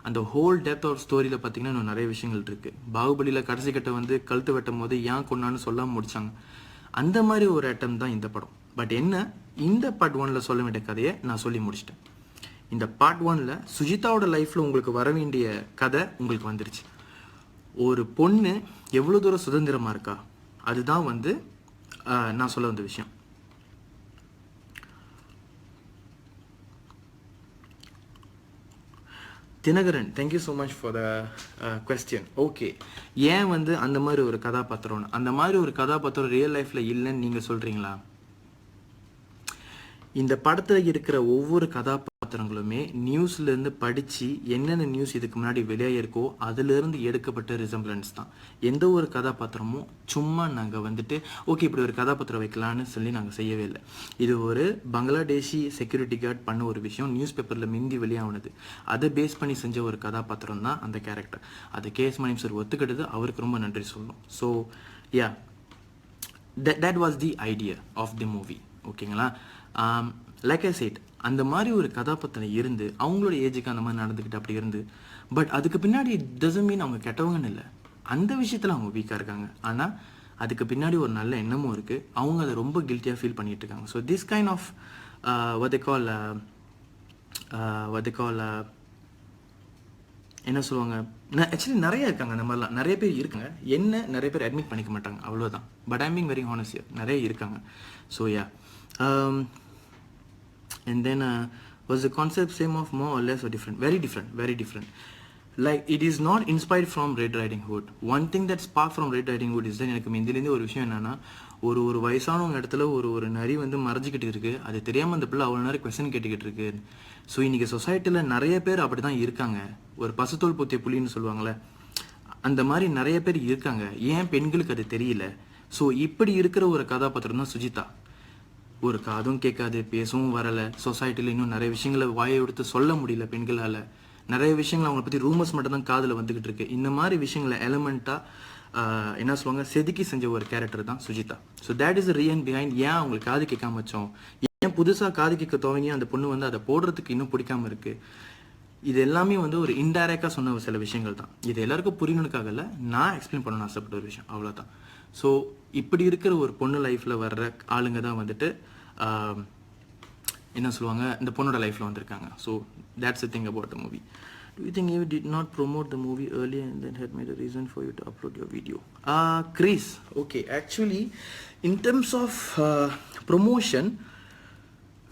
அந்த ஹோல் டெப்த் ஆஃப் ஸ்டோரியில் பார்த்தீங்கன்னா இன்னும் நிறைய விஷயங்கள் இருக்குது. பாகுபலியில் கடைசி கட்ட வந்து கழுத்து வெட்டும் போது ஏன் கொண்டான்னு சொல்லாமல் முடிச்சாங்க. அந்த மாதிரி ஒரு அட்டம் தான் இந்த படம். பட் என்ன, இந்த பார்ட் 1ல் சொல்ல வேண்டிய கதையை நான் சொல்லி முடிச்சிட்டேன். இந்த பார்ட் 1ல் சுஜிதாவோட லைஃப்பில் உங்களுக்கு வர வேண்டிய கதை உங்களுக்கு வந்துருச்சு. ஒரு பொண்ணு எவ்வளோ தூரம் சுதந்திரமாக இருக்கா, அதுதான் வந்து நான் சொல்ல வந்த விஷயம். Dinakaran, thank you so much for the question. Okay, ஏன் வந்து அந்த மாதிரி ஒரு கதாபாத்திரம், அந்த மாதிரி ஒரு கதாபாத்திரம் ரியல் லைஃப்பில் இல்லைன்னு நீங்கள் சொல்கிறீங்களா? இந்த படத்தில் இருக்கிற ஒவ்வொரு கதாபாத்திரங்களுமே நியூஸ்லேருந்து படித்து என்னென்ன நியூஸ் இதுக்கு முன்னாடி வெளியாகிருக்கோ அதிலிருந்து எடுக்கப்பட்ட ரிசம்பிளன்ஸ் தான். எந்த ஒரு கதாபாத்திரமும் சும்மா நாங்கள் வந்துட்டு ஓகே இப்படி ஒரு கதாபாத்திரம் வைக்கலான்னு சொல்லி நாங்கள் செய்யவே இல்லை. இது ஒரு பங்களாதேஷி செக்யூரிட்டி கார்டு பண்ண ஒரு விஷயம், நியூஸ் பேப்பரில் மிந்தி வெளியானது. அதை பேஸ் பண்ணி செஞ்ச ஒரு கதாபாத்திரம் தான் அந்த கேரக்டர். அது KS மணியம் சார் ஒத்துக்கிட்டது, அவருக்கு ரொம்ப நன்றி சொல்லணும். So yeah, that was the idea of the movie. ஓகேங்களா? லைக் ஐ செட், அந்த மாதிரி ஒரு கதாபாத்திரம் இருந்து அவங்களோட ஏஜுக்கு அந்த மாதிரி நடந்துக்கிட்டு அப்படி இருந்து, பட் அதுக்கு பின்னாடி டசன்ட் மீன் அவங்க கெட்டவங்கன்னு இல்லை. அந்த விஷயத்தில் அவங்க வீக்காக இருக்காங்க, ஆனால் அதுக்கு பின்னாடி ஒரு நல்ல எண்ணமும் இருக்குது. அவங்க அதை ரொம்ப கில்ட்டியாக ஃபீல் பண்ணிகிட்டு இருக்காங்க. So this kind of what they call என்ன சொல்லுவாங்க, ஆக்சுவலி நிறைய இருக்காங்க. அந்த மாதிரிலாம் நிறைய பேர் இருக்காங்க. என்ன நிறைய பேர் அட்மிட் பண்ணிக்க மாட்டாங்க, அவ்வளோதான். But I'm being very honest, நிறைய இருக்காங்க. So yeah, and then was the concept same of more or less or different? Very different, very different. Like it is not inspired from Red Riding Hood. One thing that sparked from Red Riding Hood is that எனக்கு இந்திலேருந்து ஒரு விஷயம் என்னன்னா, ஒரு வயசானவங்க இடத்துல ஒரு நரி வந்து மறைஞ்சிக்கிட்டு இருக்குது. அது தெரியாமல் அந்த பிள்ளை அவ்வளோ நேரம் கொஸ்டின் கேட்டுக்கிட்டு இருக்கு. ஸோ இன்றைக்கி சொசைட்டியில் நிறைய பேர் அப்படி தான் இருக்காங்க. ஒரு பசுத்தோல் பொத்திய புலின்னு சொல்லுவாங்களே, அந்த மாதிரி நிறைய பேர் இருக்காங்க. ஏன் பெண்களுக்கு அது தெரியல? ஸோ இப்படி இருக்கிற ஒரு கதாபாத்திரம் தான் சுஜிதா. ஒரு காதும் கேட்காது, பேசவும் வரலை. சொசைட்டியில் இன்னும் நிறைய விஷயங்களை வாயை எடுத்து சொல்ல முடியல பெண்களால். நிறைய விஷயங்கள் அவங்களை பற்றி ரூமர்ஸ் மட்டும் தான் காதில் வந்துக்கிட்டு இருக்கு. இந்த மாதிரி விஷயங்களை எலமெண்ட்டாக என்ன சொல்லுவாங்க செதுக்கி செஞ்ச ஒரு கேரக்டர் தான் Sujitha. So that is reason behind ஏன் அவங்களுக்கு காது கேட்காம வச்சோம், ஏன் புதுசாக காது கேட்க துவங்கி அந்த பொண்ணு வந்து அதை போடுறதுக்கு இன்னும் பிடிக்காம இருக்குது. இது எல்லாமே வந்து ஒரு இன்டைரக்டாக சொன்ன சில விஷயங்கள் தான். இது எல்லாருக்கும் புரியணுக்காக இல்லை, நான் எக்ஸ்பிளைன் பண்ணணும்னு ஆசைப்பட்ட ஒரு விஷயம், அவ்வளோதான். ஸோ இப்படி இருக்கிற ஒரு பொண்ணு லைஃப்பில் வர்ற ஆளுங்க தான் வந்துட்டு என்ன சொல்லுவாங்க இந்த பொண்ணோட லைஃப்பில் வந்திருக்காங்க. So that's the thing about the movie. Do you think you did not promote the movie earlier and then had made a reason for you to upload your video? Chris, okay, actually in terms of promotion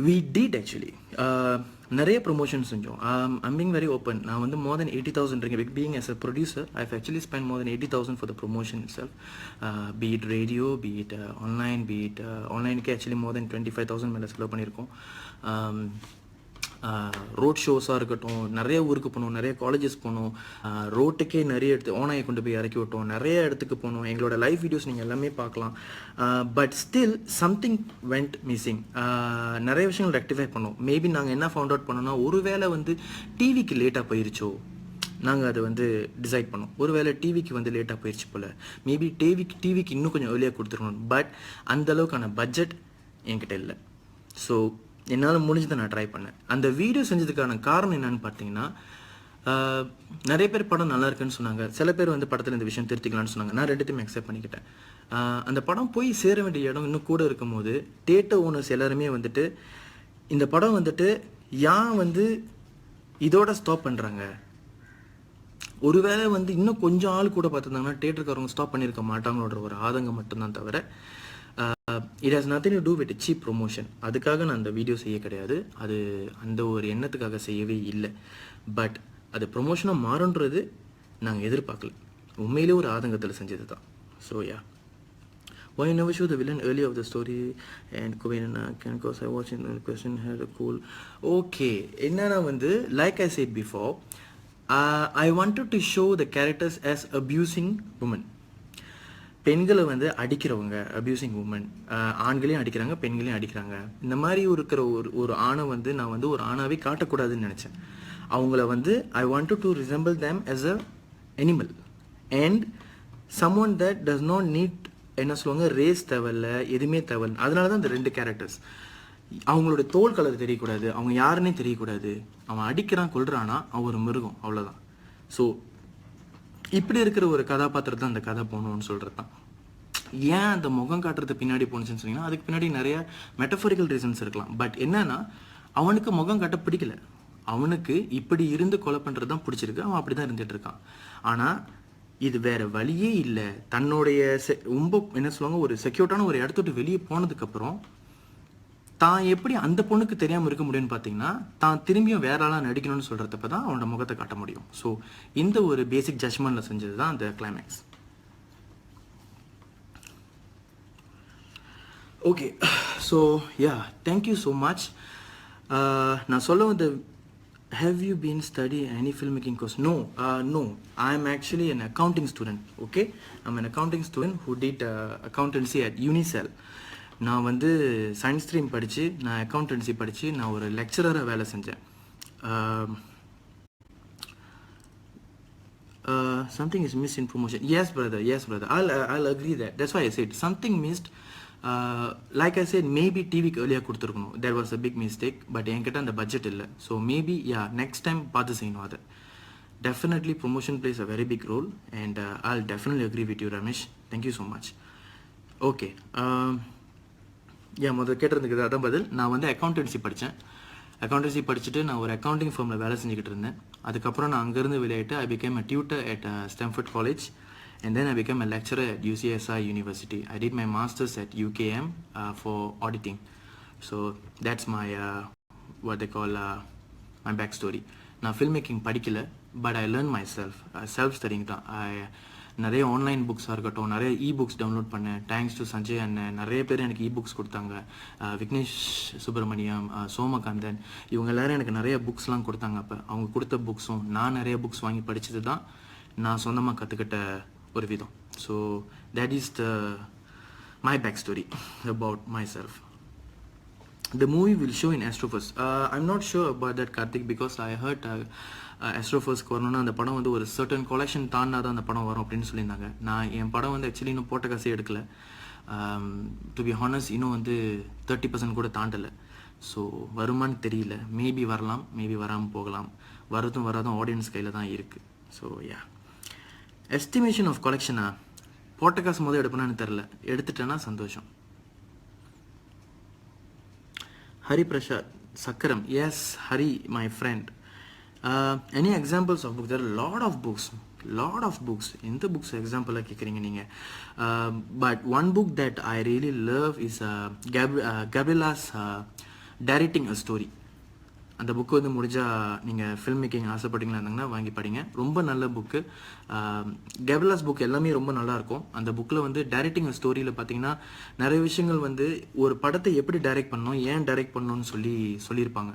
we did actually நிறைய promotion செஞ்சோம். I'm being very open. நான் வந்து more than 80,000 ringgit. Being as a producer, I've actually spent more than 80,000 for the promotion itself. Be it radio, be it online, be it online actually more than 25,000 மேலே செலவு பண்ணியிருக்கோம். Road ஷோஸாக இருக்கட்டும், நிறைய ஊருக்கு போனோம், நிறைய காலேஜஸ் போனோம், ரோட்டுக்கே நிறைய இடத்து ஓனாயை கொண்டு போய் இறக்கி விட்டோம், நிறைய இடத்துக்கு போனோம். எங்களோட லைவ் வீடியோஸ் நீங்கள் எல்லாமே பார்க்கலாம். But still something went missing. நிறைய விஷயங்கள் ரெக்டிஃபை பண்ணோம். மேபி நாங்கள் என்ன ஃபவுண்ட் அவுட் பண்ணோம்னா, ஒரு வேளை வந்து டிவிக்கு லேட்டாக போயிருச்சோ, நாங்கள் அதை வந்து டிசைட் பண்ணோம். ஒரு வேளை டிவிக்கு வந்து லேட்டாக போயிடுச்சு போல், மேபி டிவிக்கு இன்னும் கொஞ்சம் ஏர்லியாக கொடுத்துருக்கணும். பட் அந்தளவுக்கான பட்ஜெட் என்கிட்ட இல்லை. ஸோ என்னால் முடிஞ்சதை நான் ட்ரை பண்ணேன். அந்த வீடியோ செஞ்சதுக்கான காரணம் என்னன்னு பார்த்தீங்கன்னா, நிறைய பேர் படம் நல்லா இருக்குன்னு சொன்னாங்க, சில பேர் வந்து படத்தில் இந்த விஷயம் திருத்திக்கலாம்னு சொன்னாங்க. நான் ரெண்டுத்தையும் அக்செப்ட் பண்ணிக்கிட்டேன். அந்த படம் போய் சேர வேண்டிய இடம் இன்னும் கூட இருக்கும்போது தியேட்டர் ஓனர்ஸ் எல்லாருமே வந்துட்டு இந்த படம் வந்துட்டு ஏன் வந்து இதோட ஸ்டாப் பண்ணுறாங்க, ஒருவேளை வந்து இன்னும் கொஞ்சம் ஆள் கூட பார்த்துருந்தாங்கன்னா தியேட்டருக்காரவங்க ஸ்டாப் பண்ணியிருக்க மாட்டாங்களோட ஒரு ஆதங்கம் மட்டும்தான் தவிர it has nothing to do with cheap promotion. அதுக்காக நான் அந்த வீடியோ செய்ய கிடையாது, அது அந்த ஒரு எண்ணத்துக்காக செய்யவே இல்லை. பட் அது ப்ரொமோஷனாக மாறுன்றது நாங்கள் எதிர்பார்க்கல, உண்மையிலே ஒரு ஆதங்கத்தில் செஞ்சது தான். So yeah, why you never show the villain early of the story and Kovain can cause I watch in the question had a cool okay என்னன்னா வந்து like I said before, I wanted to show the characters as abusing women. பெண்களை வந்து அடிக்கிறவங்க abusing woman, ஆண்களையும் அடிக்கிறாங்க பெண்களையும் அடிக்கிறாங்க. இந்த மாதிரி இருக்கிற ஒரு ஆணை வந்து நான் வந்து ஒரு ஆணாவே காட்டக்கூடாதுன்னு நினச்சேன். அவங்கள வந்து ஐ wanted to resemble them as a animal and someone that does not need என்ன சொல்லுவாங்க ரேஸ் தேவையில்ல, எதுவுமே தேவையில்ல. அதனால தான் இந்த ரெண்டு கேரக்டர்ஸ், அவங்களோட தோல் கலர் தெரியக்கூடாது, அவங்க யாருன்னே தெரியக்கூடாது. அவன் அடிக்கிறான் கொள்றானா அவன் ஒரு மிருகம், அவ்வளோதான். ஸோ இப்படி இருக்கிற ஒரு கதாபாத்திரத்தை அந்த கதை போகணும்னு சொல்கிறது தான். ஏன் அந்த முகம் காட்டுறது பின்னாடி போணுச்சுன்னு சொன்னீங்கன்னா அதுக்கு பின்னாடி நிறைய மெட்டஃபரிக்கல் ரீசன்ஸ் இருக்கலாம். பட் என்னன்னா அவனுக்கு முகம் காட்ட பிடிக்கல, அவனுக்கு இப்படி இருந்து கொலை பண்ணுறது தான் பிடிச்சிருக்கு, அவன் அப்படி தான் இருந்துட்டு இருக்கான். ஆனால் இது வேற வழியே இல்லை. தன்னுடைய ரொம்ப என்ன சொல்லுவாங்க ஒரு செக்யூர்டான ஒரு இடத்துட்டு வெளியே போனதுக்கப்புறம் தான் எப்படி அந்த பொண்ணுக்கு தெரியாமல் இருக்க முடியும்னு பார்த்தீங்கன்னா தான் திரும்பியும் வேற ஆளாக நடிக்கணும்னு சொல்கிறப்ப தான் அவனோட முகத்தை காட்ட முடியும். ஸோ இந்த ஒரு பேசிக் ஜட்ஜ்மெண்ட்டில் செஞ்சது தான் அந்த climax. Okay, so yeah, thank you so much. நான் சொல்ல வந்த have you been study any filmmaking course? No, I am actually an accounting student. Okay, I'm an accounting student who did accountancy at Unicel. நான் வந்து science stream படித்து நான் accountancy படித்து நான் ஒரு லெக்சரராக வேலை செஞ்சேன். Something is missed in promotion. Yes brother, I'll agree that. That's why I said something missed. Like I said, maybe டிவிக்கு earlier கொடுத்துருக்கணும். There was a big mistake, but என்கிட்ட அந்த பட்ஜெட் இல்லை. ஸோ மேபி next time பார்த்து செய்யணும் அதை. Definitely promotion plays a very big role and I'll definitely agree with you Ramesh. Thank you so much. Okay, முதல்ல கேட்டிருந்துக்குது அதான் பதில். நான் வந்து அக்கௌண்டன்சி படித்தேன். அக்கௌண்டன்சி படிச்சுட்டு நான் ஒரு அக்கௌண்டிங் ஃபார்மில் வேலை செஞ்சுக்கிட்டு இருந்தேன். அதுக்கப்புறம் நான் அங்கேருந்து விளையாட்டு I became a tutor at Stanford College and then I became a lecturer at UCSI University. I did my masters at UKM for auditing. So that's my what they call my back story. நான் film making படிக்கல, but I learn my self studying தான். நிறைய online புக்ஸாக இருக்கட்டும், நிறைய books download பண்ணேன். Thanks to Sanjay அண்ணன், நிறைய பேர் எனக்கு புக்ஸ் கொடுத்தாங்க. விக்னேஷ் சுப்பிரமணியம், சோமகாந்தன், இவங்க எல்லாரும் எனக்கு நிறைய புக்ஸ்லாம் கொடுத்தாங்க. அப்போ அவங்க கொடுத்த புக்ஸும் நான் நிறைய புக்ஸ் வாங்கி படித்தது தான் நான் சொந்தமாக கற்றுக்கிட்ட ஒரு விதம். So that is my back story about myself. The movie will show in Astroverse. I'm not sure about that Karthik because I heard Astroverse வரணும்னா அந்த படம் வந்து ஒரு certain collection தாண்டினா தான் அந்த படம் வரும் அப்படின்னு சொல்லியிருந்தாங்க. நான் என் படம் வந்து ஆக்சுவலி இன்னும் போட்ட காசே எடுக்கல. டு பி ஹானஸ்ட் இன்னும் வந்து 30% கூட தாண்டலை. ஸோ வருமானு தெரியல, மேபி வரலாம், மேபி வராமல் போகலாம். வரதும் வராதும் ஆடியன்ஸ் கையில் தான் இருக்குது. ஸோ யா, எஸ்டிமேஷன் ஆஃப் கலெக்ஷனா போட்ட காசு முதல் எடுப்பேனான்னு தெரில, எடுத்துட்டேன்னா சந்தோஷம். Hari Prasad, Sakkaram. Yes, Hari, my friend. Any examples of books? There are a lot of books. In the books example like kekkringa. But one book that I really love is Gabriela's Directing a Story. அந்த book வந்து முடிஞ்சால் நீங்கள் film making ஆசைப்பட்டீங்களா இருந்தாங்கன்னா வாங்கி படிங்க. ரொம்ப நல்ல book. கேப்ரிலாஸ் book எல்லாமே ரொம்ப நல்லாயிருக்கும். அந்த புக்கில் வந்து டைரக்டிங் ஸ்டோரியில் பார்த்தீங்கன்னா நிறைய விஷயங்கள் வந்து ஒரு படத்தை எப்படி டைரக்ட் பண்ணணும், ஏன் டைரக்ட் பண்ணணும்னு சொல்லியிருப்பாங்க.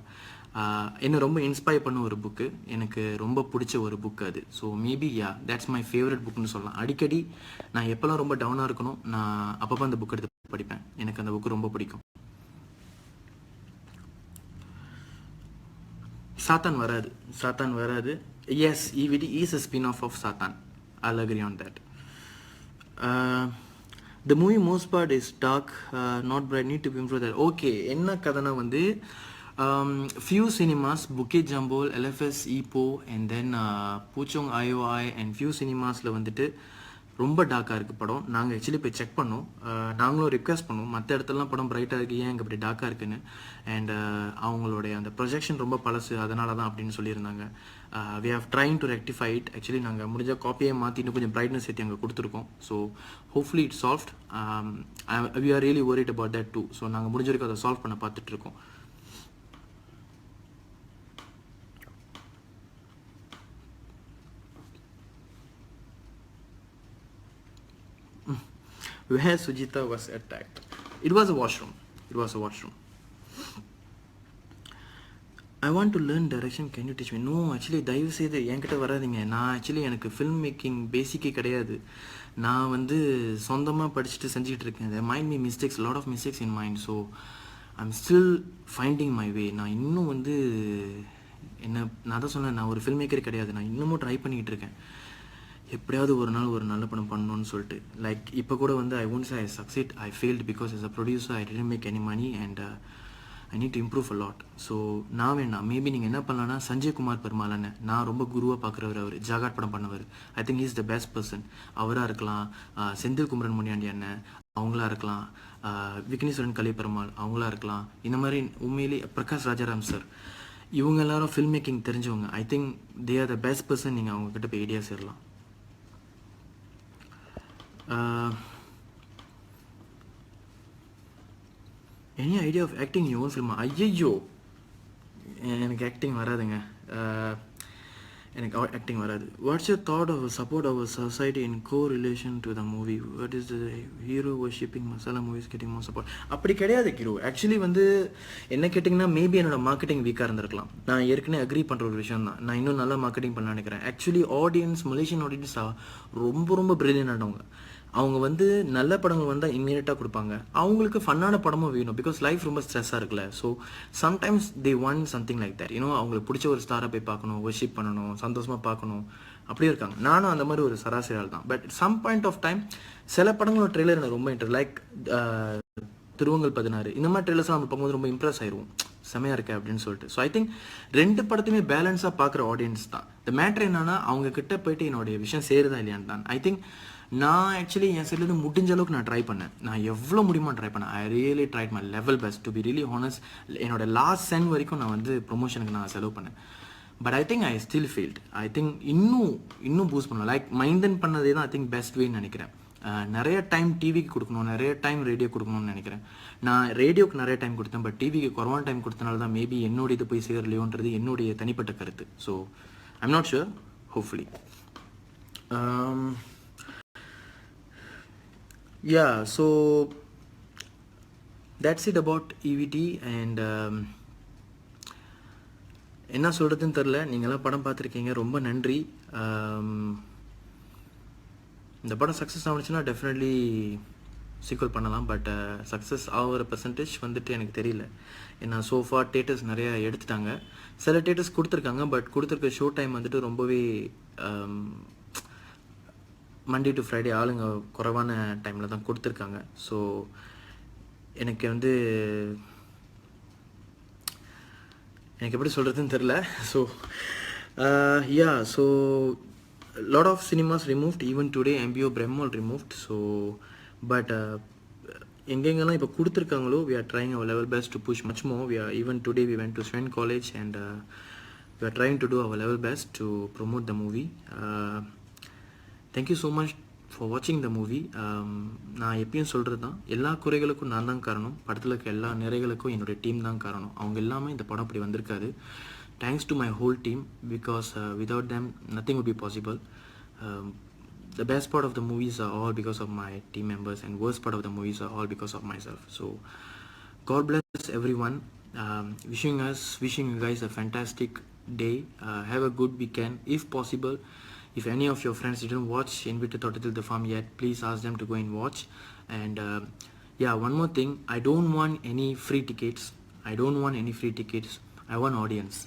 என்னை ரொம்ப இன்ஸ்பயர் பண்ண ஒரு புக்கு, எனக்கு ரொம்ப பிடிச்ச ஒரு புக்கு அது. So maybe that's my favourite புக்னு சொல்லலாம். அடிக்கடி நான் எப்போல்லாம் ரொம்ப டவுனாக இருக்கணும் நான் அப்பப்போ அந்த புக் எடுத்து படிப்பேன். எனக்கு அந்த புக்கு ரொம்ப பிடிக்கும். சாத்தான் வராது. Yes, EVD is a spin-off of Satan. I'll agree on that. The movie most part is dark, not bright, need to improve that. Okay, என்ன கதைனா வந்து Few cinemas, Bukit Jambol, LFS Ipoh, and then Puchong IOI and few cinemasல வந்துட்டு ரொம்ப டார்க்காக இருக்குது படம். நாங்கள் actually போய் check பண்ணோம், நாங்களும் ரிக்வெஸ்ட் பண்ணோம் மற்ற இடத்துலலாம் படம் பிரைட்டாக இருக்குது, ஏன் இங்கே இப்படி டார்க்காக இருக்குன்னு. அண்ட் அவங்களுடைய அந்த ப்ரொஜெக்ஷன் ரொம்ப பழசு, அதனால தான் அப்படின்னு சொல்லியிருந்தாங்க. We have trying to rectify it. Actually நாங்கள் முடிஞ்ச காப்பியை மாற்றி இன்னும் கொஞ்சம் பிரைட்னஸ் ஏற்றி அங்கே கொடுத்துருக்கோம். So hopefully it solved. We are really worried about that too. So நாங்கள் முடிஞ்ச வரைக்கும் அதை சால்வ் பண்ண பார்த்துட்ருக்கோம். Where Sujita was attacked. It was a washroom. It was a washroom. I want to learn direction. Can you teach me? No, actually தயவு செய்து என்கிட்ட வராதிங்க. நான் ஆக்சுவலி எனக்கு ஃபில்ம் மேக்கிங் பேசிக்கே கிடையாது. நான் வந்து சொந்தமாக படிச்சுட்டு செஞ்சுக்கிட்டு இருக்கேன். there might be mistakes, lot of mistakes in mind. So I'm still finding my way. நான் இன்னும் வந்து நான் தான் சொன்னேன், நான் ஒரு ஃபில்ம் மேக்கர் கிடையாது. நான் இன்னமும் ட்ரை பண்ணிக்கிட்டு இருக்கேன். எப்படியாவது ஒரு நாள் ஒரு நல்ல படம் பண்ணணும்னு சொல்லிட்டு. லைக் இப்போ கூட வந்து I won't say I succeed, I failed because as a producer I didn't make any money and I need to improve a lot. So நான் வேண்டாம், மேபி நீங்கள் என்ன பண்ணலான்னா சஞ்சய் குமார் பெருமாள் அண்ணன், நான் ரொம்ப குருவாக பார்க்குறவர். அவர் ஜாகாட் படம் பண்ணவர். I think is the best person. அவராக இருக்கலாம், செந்தில் குமரன் முனியாண்டி அண்ணன் அவங்களா இருக்கலாம், விக்னேஸ்வரன் கலை பெருமாள் அவங்களா இருக்கலாம். இந்த மாதிரி உண்மையிலே பிரகாஷ் ராஜாராம் சார், இவங்க எல்லாரும் ஃபில்ம் மேக்கிங் தெரிஞ்சவங்க. I think they are the best person. நீங்கள் அவங்கக்கிட்ட போய் ஐடியா சேரலாம். Any idea of acting your own ஃபில்மா? ஐயோ, எனக்கு ஆக்டிங் வராதுங்க. எனக்கு ஆக்டிங் வராது. What's your thought of support our society in correlation to the movie? What is the hero worshipping masala movies getting more support? அப்படி கிடையாது hero. Actually வந்து என்ன கேட்டிங்கன்னா, மேபி என்னோட மார்க்கெட்டிங் வீக்காக இருந்திருக்கலாம். நான் ஏற்கனவே அக்ரி பண்ணுற ஒரு விஷயம் தான். நான் இன்னும் நல்லா மார்க்கெட்டிங் பண்ண நினைக்கிறேன். ஆக்சுவலி ஆடியன்ஸ், மலேசியன் ஆடியன்ஸ் ரொம்ப ரொம்ப பிரில்லியன்டானவங்க. அவங்க வந்து நல்ல படங்கள் வந்தால் இம்மீடியட்டாக கொடுப்பாங்க. அவங்களுக்கு ஃபன்னான படமும் வேணும், பிகாஸ் லைஃப் ரொம்ப ஸ்ட்ரெஸ்ஸாக இருக்குல்ல. So sometimes they want something like that. அவங்களுக்கு பிடிச்ச ஒரு ஸ்டாரை போய் பார்க்கணும், வர்ஷிப் பண்ணணும், சந்தோஷமாக பார்க்கணும், அப்படியே இருக்காங்க. நானும் அந்த மாதிரி ஒரு சராசரி ஆள் தான். But some point of time சில படங்களோட ட்ரெய்லர் எனக்கு ரொம்ப இன்ட்ரெஸ்ட். லைக் திருவங்கல் 16 இந்த மாதிரி ட்ரெய்லர்ஸ்லாம் நம்ம பார்க்கும்போது ரொம்ப இம்ப்ரெஸ் ஆயிடுவோம், செமையாக இருக்கேன் அப்படின்னு சொல்லிட்டு. ஸோ ஐ திங்க் ரெண்டு படத்தையுமே பேலன்ஸாக பார்க்குற ஆடியன்ஸ் தான். இந்த மேட்ரு என்னன்னா, அவங்க கிட்ட போயிட்டு என்னுடைய விஷயம் சேருதா இல்லையான்னு தான். ஐ திங்க் நான் ஆக்சுவலி என் சைட்லேருந்து முடிஞ்ச அளவுக்கு நான் ட்ரை பண்ணேன். நான் எவ்வளோ முடியுமா ட்ரை பண்ணேன். I really tried my level best to be really honest. என்னோட லாஸ்ட் சென்ட் வரைக்கும் நான் வந்து ப்ரொமோஷனுக்கு நான் செலவு பண்ணேன். But I think I still failed. I think இன்னும் பூஸ்ட் பண்ணலாம். லைக் மைண்டன் பண்ணதே தான் ஐ திங்க் பெஸ்ட் வேன்னு நினைக்கிறேன். நிறைய டைம் டிவிக்கு கொடுக்கணும், நிறைய டைம் ரேடியோ கொடுக்கணும்னு நினைக்கிறேன். நான் ரேடியோக்கு நிறைய டைம் கொடுத்தேன், பட் டிவிக்கு குறைவான டைம் கொடுத்தனால தான் மேபி என்னுடைய இது போய் சேரலையோன்றது என்னுடைய தனிப்பட்ட கருத்து. So I'm not sure, hopefully. Yeah, so that's it about EVT and என்ன சொல்கிறதுன்னு தெரில. நீங்களாம் படம் பார்த்துருக்கீங்க, ரொம்ப நன்றி. இந்த படம் சக்ஸஸ் ஆகிடுச்சுன்னா டெஃபினெட்லி சீக்வல் பண்ணலாம். பட் சக்ஸஸ் ஆகிற பர்சன்டேஜ் வந்துட்டு எனக்கு தெரியல. ஏன்னா சோஃபா தேட்டர்ஸ் நிறையா எடுத்துட்டாங்க, சில தேட்டர்ஸ் கொடுத்துருக்காங்க. பட் கொடுத்துருக்க ஷோ டைம் வந்துட்டு ரொம்பவே மண்டே டு ஃப்ரைடே ஆளுங்க குறைவான டைமில் தான் கொடுத்துருக்காங்க. ஸோ எனக்கு வந்து எனக்கு எப்படி சொல்கிறதுன்னு தெரில. So so lot of cinemas removed. Even today MBO Brahmol removed. So but எங்கெங்கெல்லாம் இப்போ கொடுத்துருக்காங்களோ we are trying our level best to push much more. Even today we went to Sven College and we are trying to do our level best to promote the movie. Thank you so much for watching the movie. நான் எப்பயும் சொல்கிறது தான், எல்லா குறைகளுக்கும் நான் தான் காரணம், படத்தில் இருக்க எல்லா நிறைகளுக்கும் என்னுடைய டீம் தான் காரணம். அவங்க எல்லாமே இந்த படம் அப்படி வந்திருக்காது. Thanks to my whole team, because without them nothing would be possible. The best part of the movies are all because of my team members and worst part of the movies are all because of myself. So God bless everyone. Wishing you guys a fantastic day. Have a good weekend if possible. If any of your friends didn't watch Invite Thottathil the Farm yet, please ask them to go and watch. And one more thing, I don't want any free tickets. I want audience.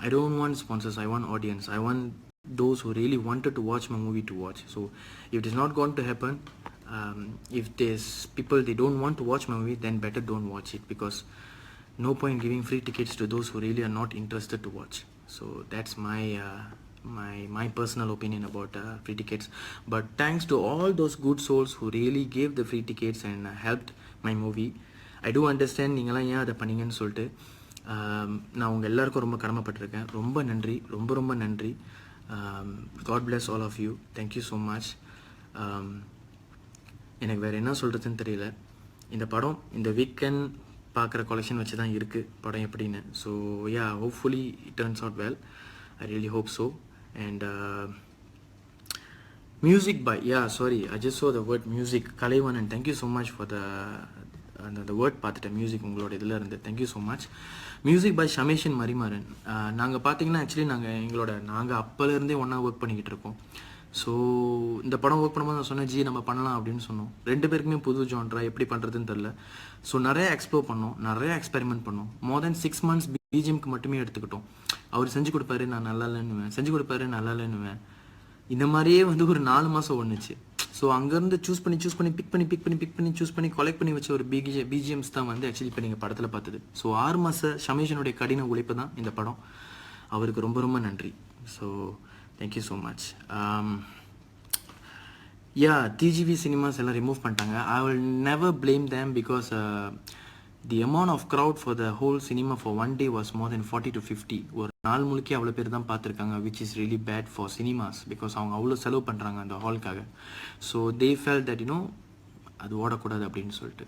I don't want sponsors, I want audience. I want those who really wanted to watch my movie to watch. So if it is not going to happen, if there's people they don't want to watch my movie, then better don't watch it, because no point giving free tickets to those who really are not interested to watch. So that's my personal opinion about free tickets. But thanks to all those good souls who really gave the free tickets and helped my movie. I do understand நீங்களாம் ஏன் அதை பண்ணீங்கன்னு சொல்லிட்டு. நான் உங்கள் எல்லாருக்கும் ரொம்ப கடமைப்பட்டிருக்கேன். ரொம்ப நன்றி, ரொம்ப ரொம்ப நன்றி. God bless all of you. Thank you so much. எனக்கு வேறு என்ன சொல்கிறதுன்னு தெரியல. இந்த படம் இந்த வீக்கெண்ட் பார்க்குற கலெக்ஷன் வச்சு தான் இருக்குது படம் எப்படின்னு. So yeah, hopefully it turns out well. I really hope so. And music by, yeah, sorry, I just saw the word music, Kalaivanan. Thank you so much for the word பார்த்துட்டேன் music உங்களோட இதில் இருந்து. Thank you so much. Music by ஷமேஷன் மரிமாறன். நாங்கள் பார்த்தீங்கன்னா actually நாங்கள் அப்போலேருந்தே ஒன்றா ஒர்க் பண்ணிக்கிட்டு இருக்கோம். ஸோ இந்த படம் ஒர்க் பண்ணும்போது நான் சொன்னேன், ஜி நம்ம பண்ணலாம் அப்படின்னு சொன்னோம். 2 பேருக்குமே புது ஜான்ரா எப்படி பண்ணுறதுன்னு தெரில. ஸோ நிறைய எக்ஸ்ப்ளோர் பண்ணோம், நிறைய எக்ஸ்பெரிமெண்ட் பண்ணோம். மோர் தென் 6 months பிஜிஎம்க்கு மட்டுமே எடுத்துக்கிட்டோம். அவர் செஞ்சு கொடுப்பாரு, நான் நல்லா இல்லைன்னுவேன், செஞ்சு கொடுப்பாரு, நல்லா இல்லைன்னுவேன். இந்த மாதிரியே வந்து ஒரு 4 மாதம் ஒன்றுச்சு. ஸோ அங்கேருந்து சூஸ் பண்ணி பிக் பண்ணி சூஸ் பண்ணி கலெக்ட் பண்ணி வச்ச ஒரு பிஜிஎம்ஸ் தான் வந்து ஆக்சுவலி இப்போ நீங்கள் படத்தில் பார்த்தது. ஸோ 6 மாத ஷமேஷனுடைய கடின உழைப்பு தான் இந்த படம். அவருக்கு ரொம்ப ரொம்ப நன்றி. So thank you so much. Yeah, TGV cinemas எல்லாம் ரிமூவ் பண்ணிட்டாங்க. I will never blame them because the amount of crowd for the whole cinema for one day was more than 40 to 50. ஒரு நாள் முழுக்கே அவ்வளோ பேர் தான் பார்த்துருக்காங்க, which is really bad for cinemas because அவங்க அவ்வளோ செலவு பண்ணுறாங்க அந்த ஹால்க்காக. ஸோ they felt that அது ஓடக்கூடாது அப்படின்னு சொல்லிட்டு.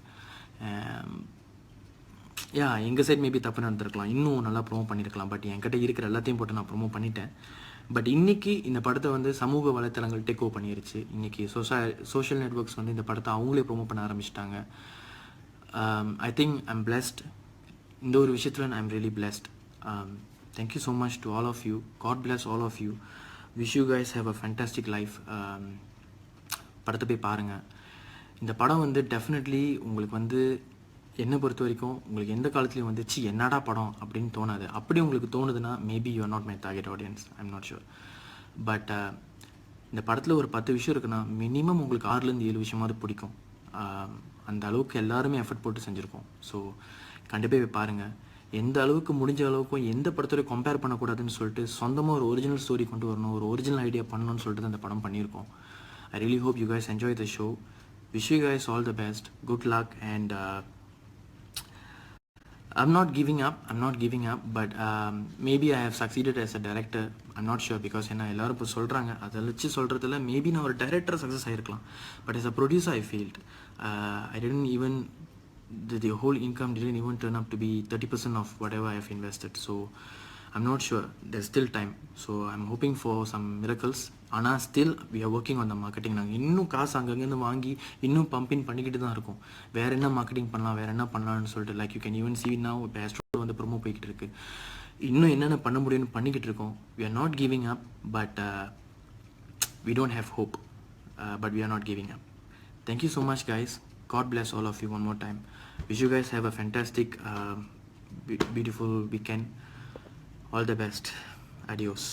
யா, எங்கள் சைட் மேபி தப்பு நடந்திருக்கலாம், இன்னும் நல்லா ப்ரொமோட் பண்ணியிருக்கலாம். பட் என்கிட்ட இருக்கிற எல்லாத்தையும் போட்டு நான் ப்ரொமோட் பண்ணிட்டேன். பட் இன்றைக்கி இந்த படத்தை வந்து சமூக வலைத்தளங்கள் டேக் ஓவர் பண்ணிருச்சு. இன்றைக்கி சோஷியல் நெட்வொர்க்ஸ் வந்து இந்த படத்தை அவங்களே ப்ரொமோட் பண்ண ஆரம்பிச்சிட்டாங்க. I think I'm blessed. இந்த ஒரு விஷயத்தில் I'm really blessed. Thank you so much to all of you. God bless all of you. Wish you guys have a fantastic life. படத்தை போய் பாருங்கள். இந்த படம் வந்து டெஃபினெட்லி உங்களுக்கு வந்து என்னை பொறுத்த வரைக்கும் உங்களுக்கு எந்த காலத்துலேயும் வந்துச்சு என்னடா படம் அப்படின்னு தோணாது. அப்படி உங்களுக்கு தோணுதுன்னா maybe you are not my target audience, I'm not sure. But இந்த படத்தில் ஒரு 10 விஷயம் இருக்குன்னா மினிமம் உங்களுக்கு 6லேருந்து 7 விஷயமாவது பிடிக்கும். அந்த அளவுக்கு எல்லாருமே எஃபர்ட் போட்டு செஞ்சுருக்கோம். ஸோ கண்டிப்பாக போய் பாருங்கள். எந்த அளவுக்கு முடிஞ்ச அளவுக்கும் எந்த படத்தோட கம்பேர் பண்ணக்கூடாதுன்னு சொல்லிட்டு சொந்தமாக ஒரு ஒரிஜினல் ஸ்டோரி கொண்டு வரணும், ஒரு ஒரிஜினல் ஐடியா பண்ணணும்னு சொல்லிட்டு அந்த படம் பண்ணியிருக்கோம். I really hope you guys enjoy the show. Wish you guys all the best, good luck. And I'm not giving up, but maybe I have succeeded as a director. I'm not sure because என்ன எல்லாரும் இப்போ சொல்கிறாங்க, அதை வச்சு சொல்கிறதுல maybe நான் ஒரு director success ஆகிருக்கலாம். But as a producer I failed. I didn't even, the whole income didn't even turn up to be 30% of whatever I have invested. So I'm not sure, there's still time. So I'm hoping for some miracles. ஆனால் still we are working on the marketing. நாங்கள் இன்னும் காசு அங்கங்கேருந்து வாங்கி இன்னும் பம்பின் பண்ணிக்கிட்டு தான் இருக்கோம். வேறு என்ன மார்க்கெட்டிங் பண்ணலாம், வேறு என்ன பண்ணலாம்னு சொல்லிட்டு. Like you can even see now இப்போ ஆஸ்ட்ரோ வந்து ப்ரொமோ போய்கிட்டு இருக்குது. இன்னும் என்னென்ன பண்ண முடியும்னு பண்ணிக்கிட்டு இருக்கோம். we are not giving up, but we don't have hope, but we are not giving up. Thank you so much guys. God bless all of you one more time. Wish you guys have a fantastic beautiful weekend. All the best. Adios.